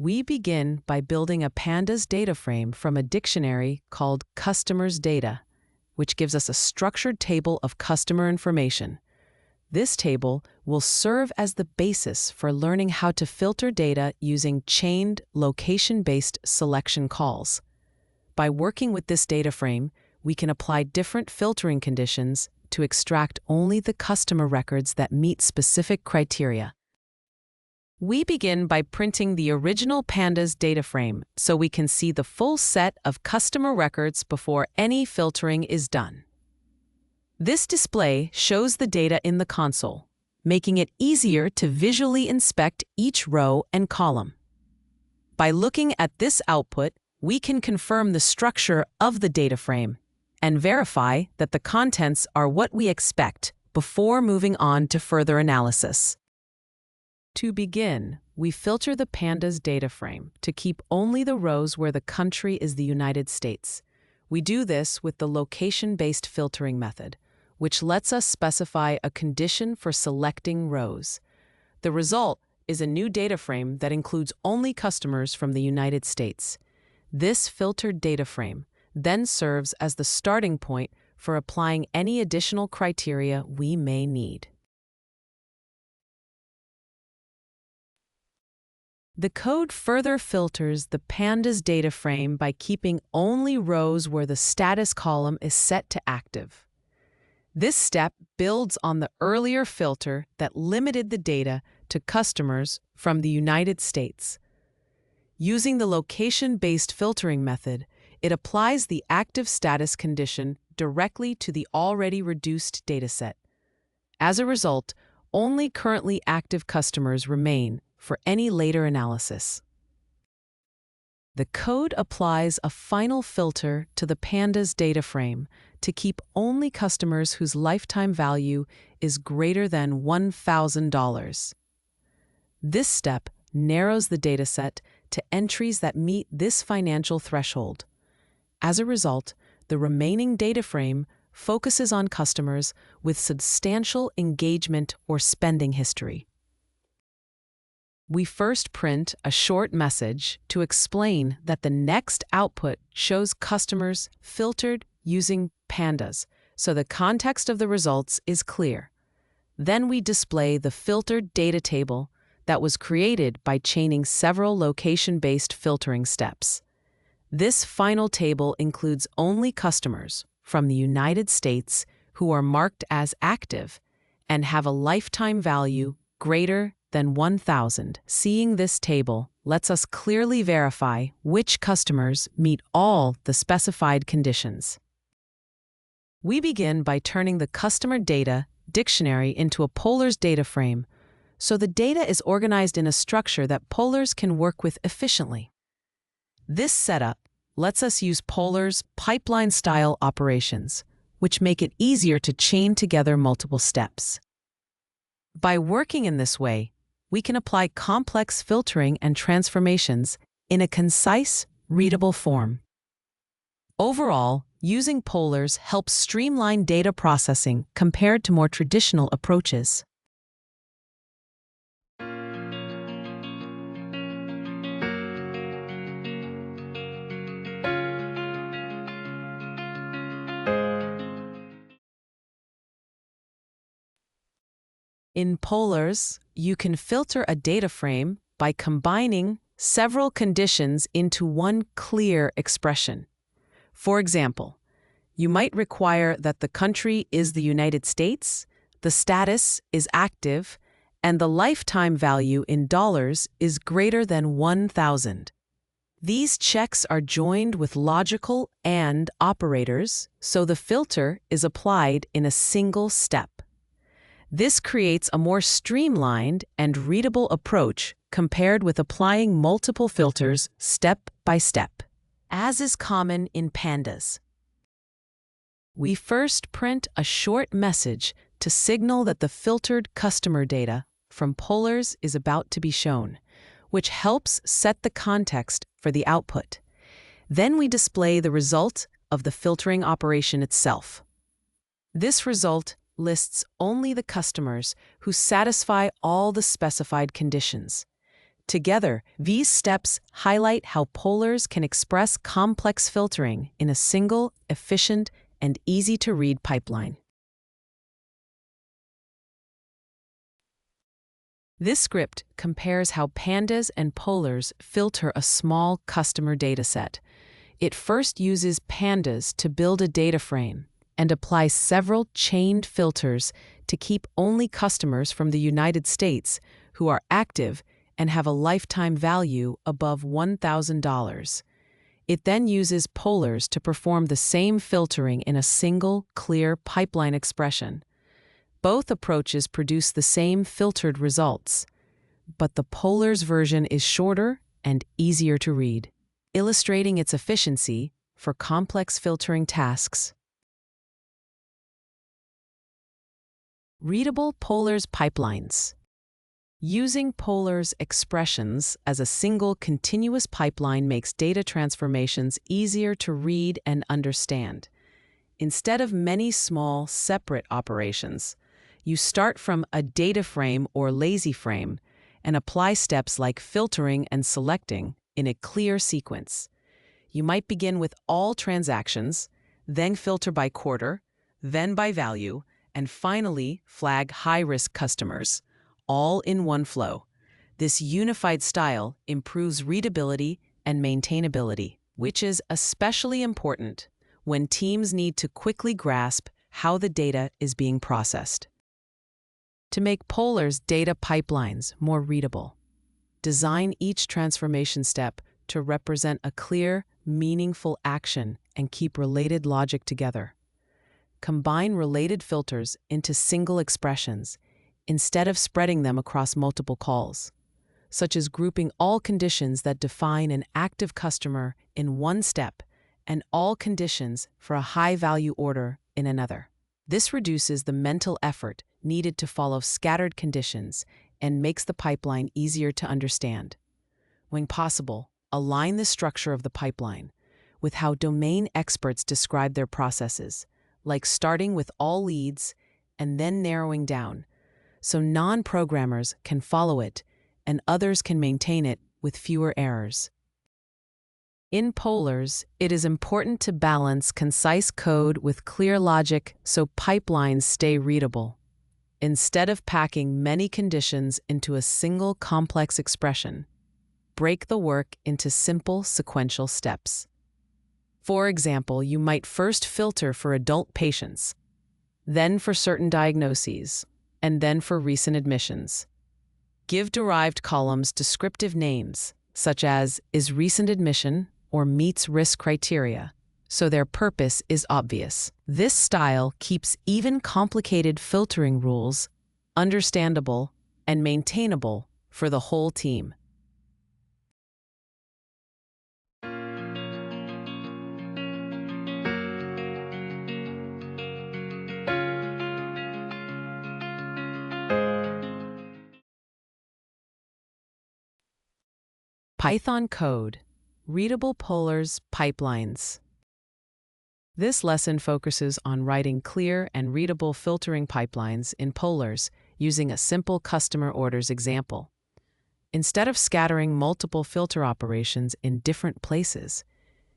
We begin by building a Pandas data frame from a dictionary called Customers Data, which gives us a structured table of customer information. This table will serve as the basis for learning how to filter data using chained, location-based selection calls. By working with this data frame, we can apply different filtering conditions to extract only the customer records that meet specific criteria. We begin by printing the original Pandas data frame so we can see the full set of customer records before any filtering is done. This display shows the data in the console, making it easier to visually inspect each row and column. By looking at this output, we can confirm the structure of the data frame and verify that the contents are what we expect before moving on to further analysis. To begin, we filter the Pandas data frame to keep only the rows where the country is the United States. We do this with the location-based filtering method, which lets us specify a condition for selecting rows. The result is a new data frame that includes only customers from the United States. This filtered data frame then serves as the starting point for applying any additional criteria we may need. The code further filters the Pandas data frame by keeping only rows where the status column is set to active. This step builds on the earlier filter that limited the data to customers from the United States. Using the location-based filtering method, it applies the active status condition directly to the already reduced dataset. As a result, only currently active customers remain for any later analysis. The code applies a final filter to the Pandas data frame to keep only customers whose lifetime value is greater than $1,000. This step narrows the dataset to entries that meet this financial threshold. As a result, the remaining data frame focuses on customers with substantial engagement or spending history. We first print a short message to explain that the next output shows customers filtered using Pandas, so the context of the results is clear. Then we display the filtered data table that was created by chaining several location-based filtering steps. This final table includes only customers from the United States who are marked as active and have a lifetime value greater than 1,000. Seeing this table lets us clearly verify which customers meet all the specified conditions. We begin by turning the customer data dictionary into a Polars data frame, so the data is organized in a structure that Polars can work with efficiently. This setup lets us use Polars' pipeline-style operations, which make it easier to chain together multiple steps. By working in this way, we can apply complex filtering and transformations in a concise, readable form. Overall, using Polars helps streamline data processing compared to more traditional approaches. In Polars, you can filter a data frame by combining several conditions into one clear expression. For example, you might require that the country is the United States, the status is active, and the lifetime value in dollars is greater than 1,000. These checks are joined with logical AND operators, so the filter is applied in a single step. This creates a more streamlined and readable approach compared with applying multiple filters step by step, as is common in Pandas. We first print a short message to signal that the filtered customer data from Polars is about to be shown, which helps set the context for the output. Then we display the result of the filtering operation itself. This result lists only the customers who satisfy all the specified conditions. Together, these steps highlight how Polars can express complex filtering in a single, efficient, and easy-to-read pipeline. This script compares how Pandas and Polars filter a small customer dataset. It first uses Pandas to build a data frame and applies several chained filters to keep only customers from the United States who are active and have a lifetime value above $1,000. It then uses Polars to perform the same filtering in a single, clear pipeline expression. Both approaches produce the same filtered results, but the Polars version is shorter and easier to read, illustrating its efficiency for complex filtering tasks. Readable Polars pipelines. Using Polars expressions as a single continuous pipeline makes data transformations easier to read and understand. Instead of many small, separate operations, you start from a data frame or LazyFrame and apply steps like filtering and selecting in a clear sequence. You might begin with all transactions, then filter by quarter, then by value, and finally flag high-risk customers, all in one flow. This unified style improves readability and maintainability, which is especially important when teams need to quickly grasp how the data is being processed. To make Polars data pipelines more readable, design each transformation step to represent a clear, meaningful action and keep related logic together. Combine related filters into single expressions instead of spreading them across multiple calls, such as grouping all conditions that define an active customer in one step and all conditions for a high-value order in another. This reduces the mental effort needed to follow scattered conditions and makes the pipeline easier to understand. When possible, align the structure of the pipeline with how domain experts describe their processes, like starting with all leads and then narrowing down, so non-programmers can follow it and others can maintain it with fewer errors. In Polars, it is important to balance concise code with clear logic so pipelines stay readable. Instead of packing many conditions into a single complex expression, break the work into simple sequential steps. For example, you might first filter for adult patients, then for certain diagnoses, and then for recent admissions. Give derived columns descriptive names, such as is recent admission or meets risk criteria, so their purpose is obvious. This style keeps even complicated filtering rules understandable and maintainable for the whole team. Python code, readable Polars pipelines. This lesson focuses on writing clear and readable filtering pipelines in Polars using a simple customer orders example. Instead of scattering multiple filter operations in different places,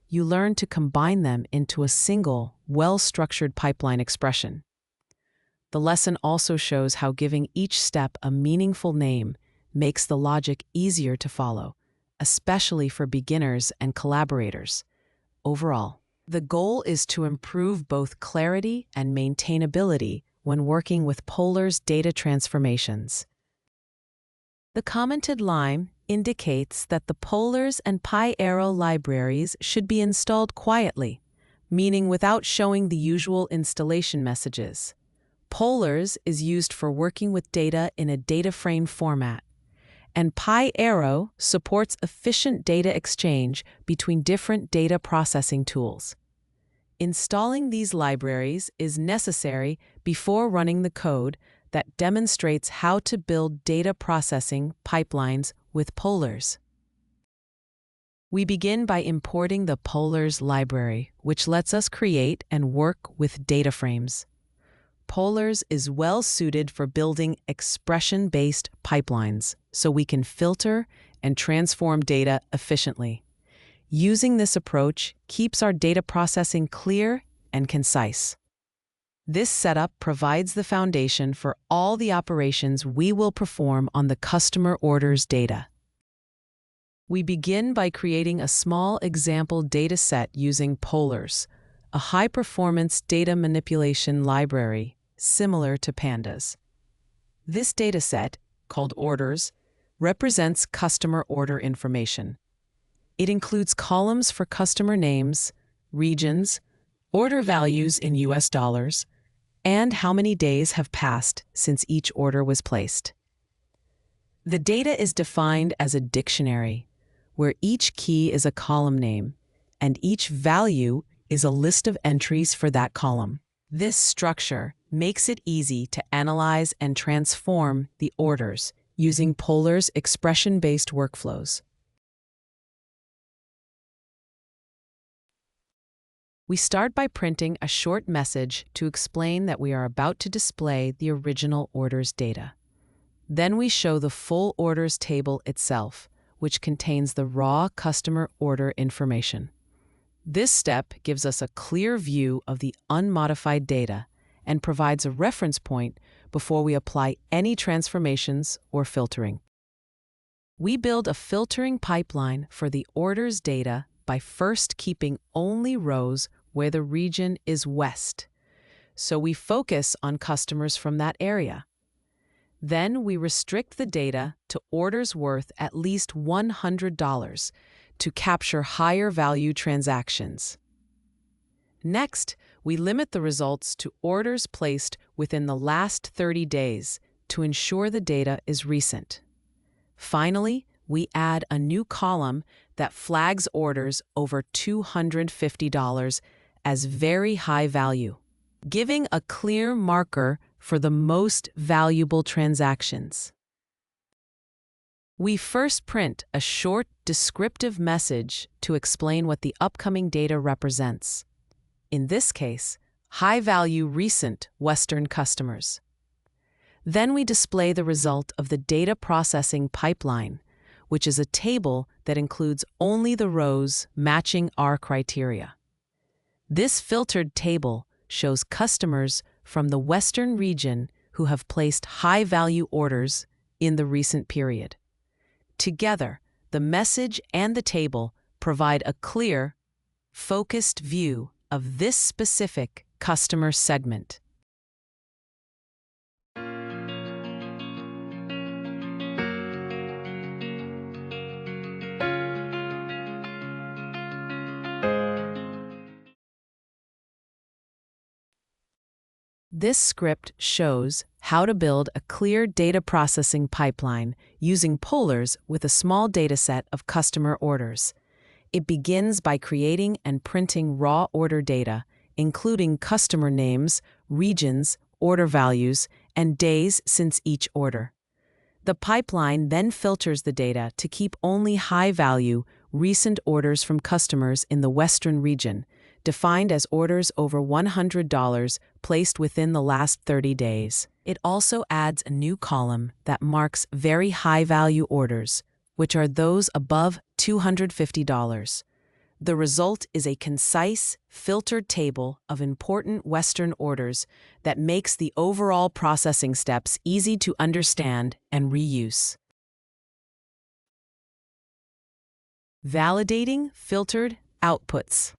you learn to combine them into a single, well-structured pipeline expression. The lesson also shows how giving each step a meaningful name makes the logic easier to follow, especially for beginners and collaborators. Overall, the goal is to improve both clarity and maintainability when working with Polars data transformations. The commented line indicates that the Polars and pl.col libraries should be installed quietly, meaning without showing the usual installation messages. Polars is used for working with data in a data frame format, and pl.col supports efficient data exchange between different data processing tools. Installing these libraries is necessary before running the code that demonstrates how to build data processing pipelines with Polars. We begin by importing the Polars library, which lets us create and work with data frames. Polars is well suited for building expression-based pipelines, so we can filter and transform data efficiently. Using this approach keeps our data processing clear and concise. This setup provides the foundation for all the operations we will perform on the customer orders data. We begin by creating a small example dataset using Polars, a high-performance data manipulation library similar to Pandas. This dataset, called orders, represents customer order information. It includes columns for customer names, regions, order values in US dollars, and how many days have passed since each order was placed. The data is defined as a dictionary, where each key is a column name, and each value is a list of entries for that column. This structure makes it easy to analyze and transform the orders using Polars' expression-based workflows. We start by printing a short message to explain that we are about to display the original orders data. Then we show the full orders table itself, which contains the raw customer order information. This step gives us a clear view of the unmodified data and provides a reference point before we apply any transformations or filtering. We build a filtering pipeline for the orders data by first keeping only rows where the region is West, so we focus on customers from that area. Then we restrict the data to orders worth at least $100 to capture higher value transactions. Next, we limit the results to orders placed within the last 30 days to ensure the data is recent. Finally, we add a new column that flags orders over $250 as very high value, giving a clear marker for the most valuable transactions. We first print a short descriptive message to explain what the upcoming data represents. In this case, high-value recent Western customers. Then we display the result of the data processing pipeline, which is a table that includes only the rows matching our criteria. This filtered table shows customers from the Western region who have placed high-value orders in the recent period. Together, the message and the table provide a clear, focused view of this specific customer segment. This script shows how to build a clear data processing pipeline using Polars with a small dataset of customer orders. It begins by creating and printing raw order data, including customer names, regions, order values, and days since each order. The pipeline then filters the data to keep only high-value, recent orders from customers in the Western region, defined as orders over $100 placed within the last 30 days. It also adds a new column that marks very high-value orders, which are those above $250. The result is a concise, filtered table of important Western orders that makes the overall processing steps easy to understand and reuse. Validating filtered outputs.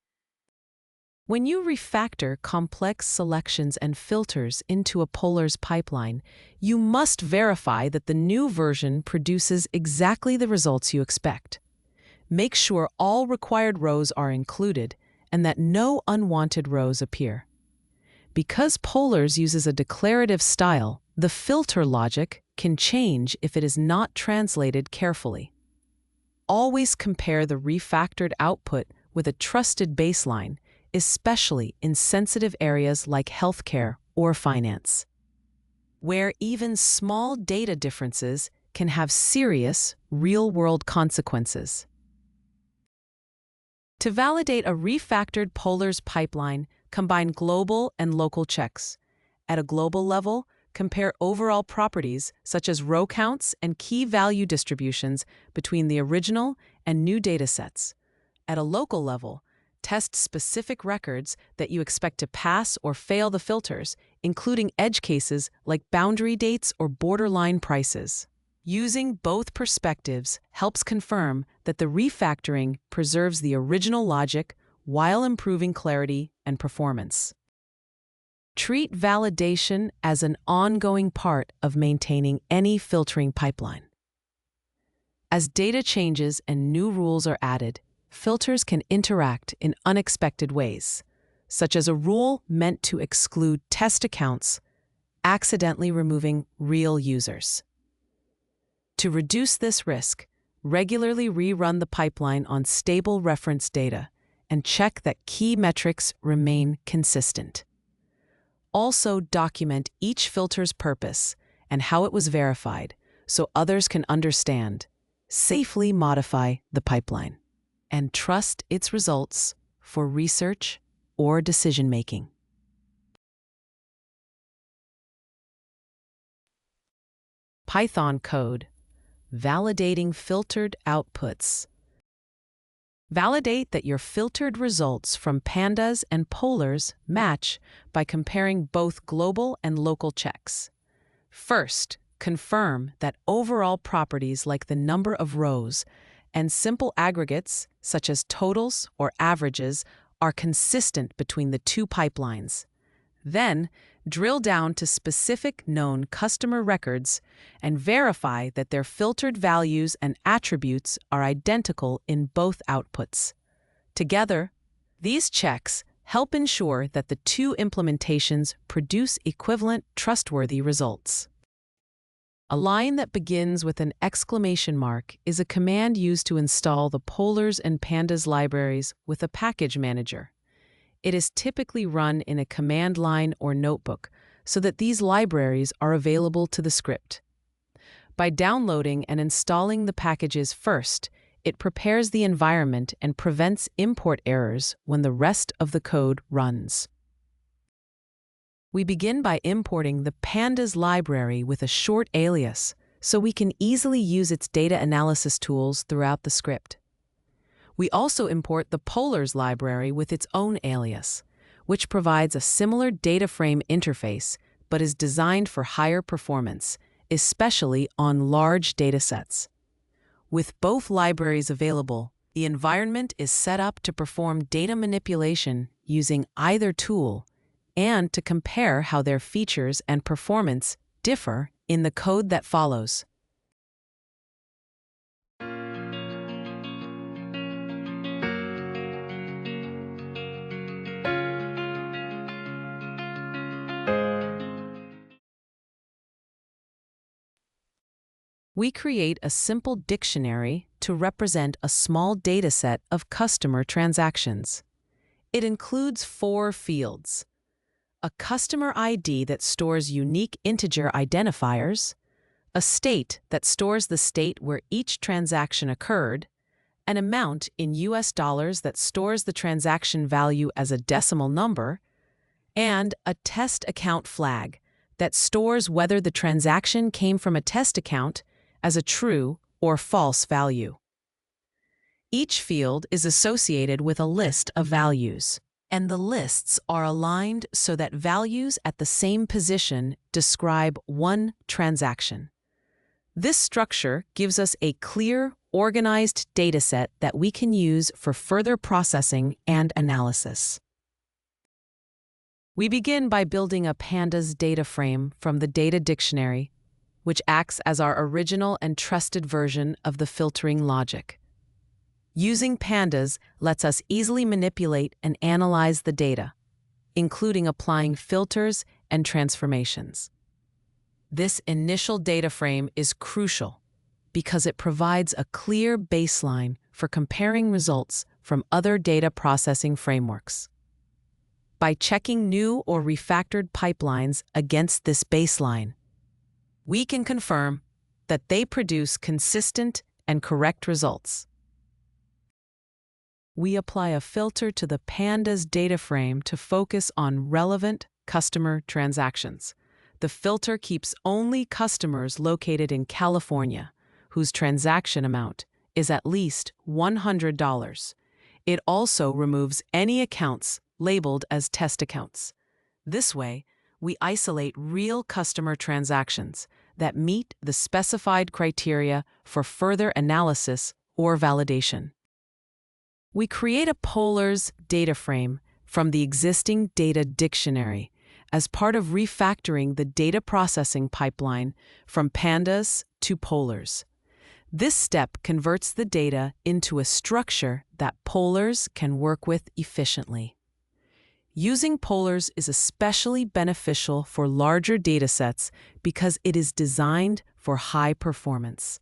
When you refactor complex selections and filters into a Polars pipeline, you must verify that the new version produces exactly the results you expect. Make sure all required rows are included and that no unwanted rows appear. Because Polars uses a declarative style, the filter logic can change if it is not translated carefully. Always compare the refactored output with a trusted baseline, especially in sensitive areas like healthcare or finance, where even small data differences can have serious, real-world consequences. To validate a refactored Polars pipeline, combine global and local checks. At a global level, compare overall properties such as row counts and key value distributions between the original and new datasets. At a local level, test specific records that you expect to pass or fail the filters, including edge cases like boundary dates or borderline prices. Using both perspectives helps confirm that the refactoring preserves the original logic while improving clarity and performance. Treat validation as an ongoing part of maintaining any filtering pipeline. As data changes and new rules are added, filters can interact in unexpected ways, such as a rule meant to exclude test accounts, accidentally removing real users. To reduce this risk, regularly rerun the pipeline on stable reference data and check that key metrics remain consistent. Also document each filter's purpose and how it was verified so others can understand. Safely modify the pipeline and trust its results for research or decision-making. Python code. Validating filtered outputs. Validate that your filtered results from Pandas and Polars match by comparing both global and local checks. First, confirm that overall properties like the number of rows and simple aggregates, such as totals or averages, are consistent between the two pipelines. Then, drill down to specific known customer records and verify that their filtered values and attributes are identical in both outputs. Together, these checks help ensure that the two implementations produce equivalent, trustworthy results. A line that begins with an exclamation mark is a command used to install the Polars and Pandas libraries with a package manager. It is typically run in a command line or notebook so that these libraries are available to the script. By downloading and installing the packages first, it prepares the environment and prevents import errors when the rest of the code runs. We begin by importing the Pandas library with a short alias so we can easily use its data analysis tools throughout the script. We also import the Polars library with its own alias, which provides a similar data frame interface but is designed for higher performance, especially on large datasets. With both libraries available, the environment is set up to perform data manipulation using either tool and to compare how their features and performance differ in the code that follows. We create a simple dictionary to represent a small dataset of customer transactions. It includes 4 fields: a customer ID that stores unique integer identifiers, a state that stores the state where each transaction occurred, an amount in US dollars that stores the transaction value as a decimal number, and a test account flag that stores whether the transaction came from a test account as a true or false value. Each field is associated with a list of values, and the lists are aligned so that values at the same position describe one transaction. This structure gives us a clear, organized dataset that we can use for further processing and analysis. We begin by building a Pandas data frame from the data dictionary, which acts as our original and trusted version of the filtering logic. Using Pandas lets us easily manipulate and analyze the data, including applying filters and transformations. This initial data frame is crucial because it provides a clear baseline for comparing results from other data processing frameworks. By checking new or refactored pipelines against this baseline, we can confirm that they produce consistent and correct results. We apply a filter to the Pandas data frame to focus on relevant customer transactions, The filter keeps only customers located in California, whose transaction amount is at least $100. It also removes any accounts labeled as test accounts. This way, we isolate real customer transactions that meet the specified criteria for further analysis or validation. We create a polars data frame from the existing data dictionary as part of refactoring the data processing pipeline from Pandas to polars. This step converts the data into a structure that polars can work with efficiently. Using polars is especially beneficial for larger datasets because it is designed for high performance.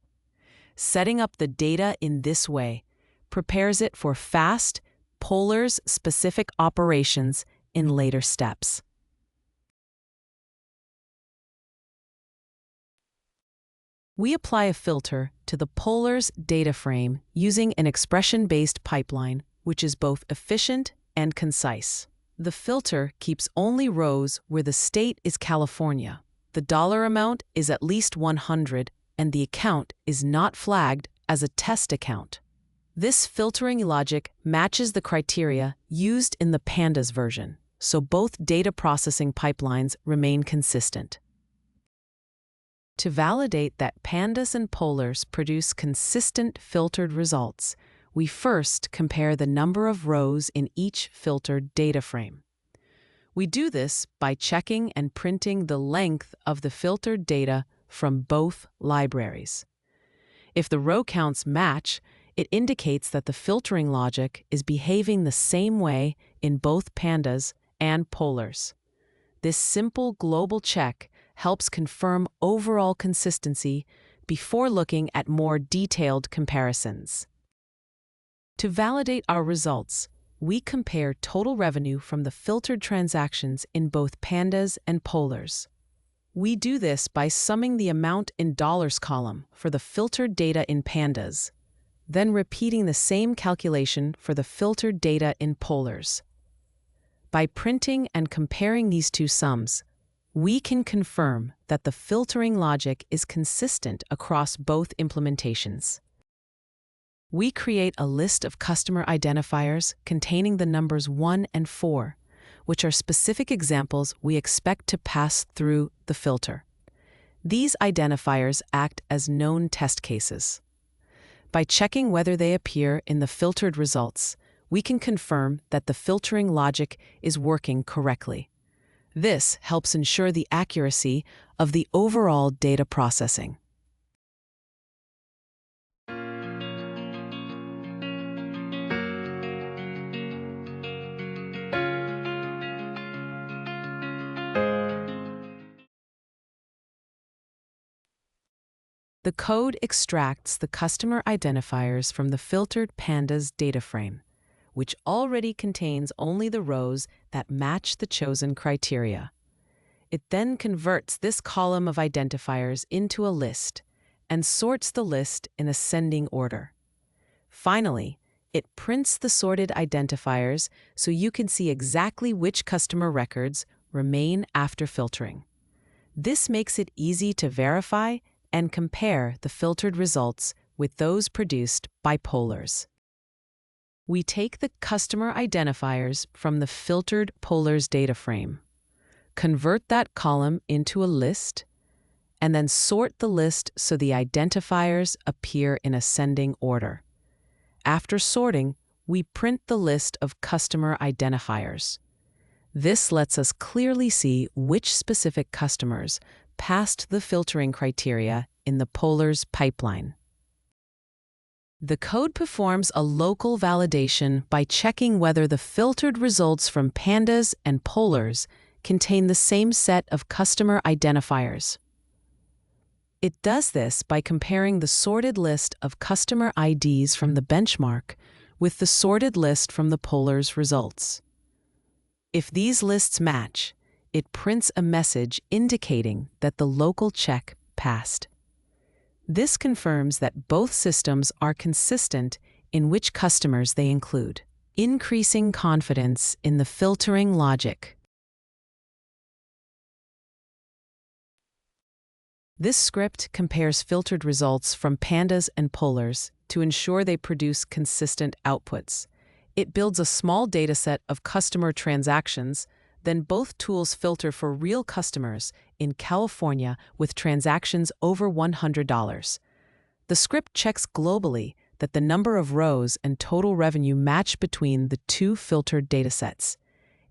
Setting up the data in this way prepares it for fast, polars-specific operations in later steps. We apply a filter to the polars data frame using an expression-based pipeline, which is both efficient and concise. The filter keeps only rows where the state is California, the dollar amount is at least 100, and the account is not flagged as a test account. This filtering logic matches the criteria used in the Pandas version, so both data processing pipelines remain consistent. To validate that Pandas and polars produce consistent filtered results, we first compare the number of rows in each filtered data frame. We do this by checking and printing the length of the filtered data from both libraries. If the row counts match, it indicates that the filtering logic is behaving the same way in both Pandas and polars. This simple global check helps confirm overall consistency before looking at more detailed comparisons. To validate our results, we compare total revenue from the filtered transactions in both Pandas and polars. We do this by summing the amount in dollars column for the filtered data in Pandas, then repeating the same calculation for the filtered data in polars. By printing and comparing these two sums, we can confirm that the filtering logic is consistent across both implementations. We create a list of customer identifiers containing the numbers 1 and 4, which are specific examples we expect to pass through the filter. These identifiers act as known test cases. By checking whether they appear in the filtered results, we can confirm that the filtering logic is working correctly. This helps ensure the accuracy of the overall data processing. The code extracts the customer identifiers from the filtered Pandas data frame, which already contains only the rows that match the chosen criteria. It then converts this column of identifiers into a list and sorts the list in ascending order. Finally, it prints the sorted identifiers so you can see exactly which customer records remain after filtering. This makes it easy to verify and compare the filtered results with those produced by polars. We take the customer identifiers from the filtered polars data frame, convert that column into a list, and then sort the list so the identifiers appear in ascending order. After sorting, we print the list of customer identifiers. This lets us clearly see which specific customers passed the filtering criteria in the polars pipeline. The code performs a local validation by checking whether the filtered results from Pandas and polars contain the same set of customer identifiers. It does this by comparing the sorted list of customer IDs from the benchmark with the sorted list from the polars results. If these lists match, it prints a message indicating that the local check passed. This confirms that both systems are consistent in which customers they include, increasing confidence in the filtering logic. This script compares filtered results from pandas and polars to ensure they produce consistent outputs. It builds a small dataset of customer transactions, then both tools filter for real customers in California with transactions over $100. The script checks globally that the number of rows and total revenue match between the two filtered datasets.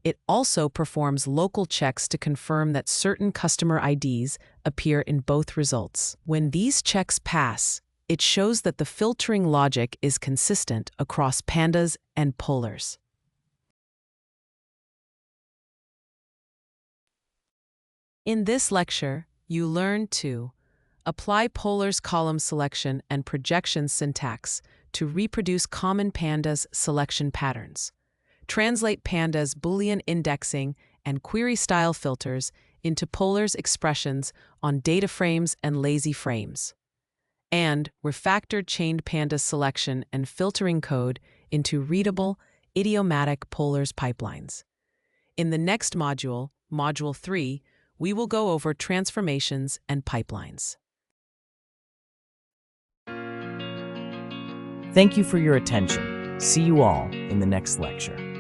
It also performs local checks to confirm that certain customer IDs appear in both results. When these checks pass, it shows that the filtering logic is consistent across pandas and polars. In this lecture, you learn to apply Polar's column selection and projection syntax to reproduce common pandas selection patterns, translate pandas Boolean indexing and query style filters into Polar's expressions on DataFrames and LazyFrames, and refactor chained pandas selection and filtering code into readable, idiomatic Polar's pipelines. In the next module, Module 3, we will go over transformations and pipelines. Thank you for your attention. See you all in the next lecture.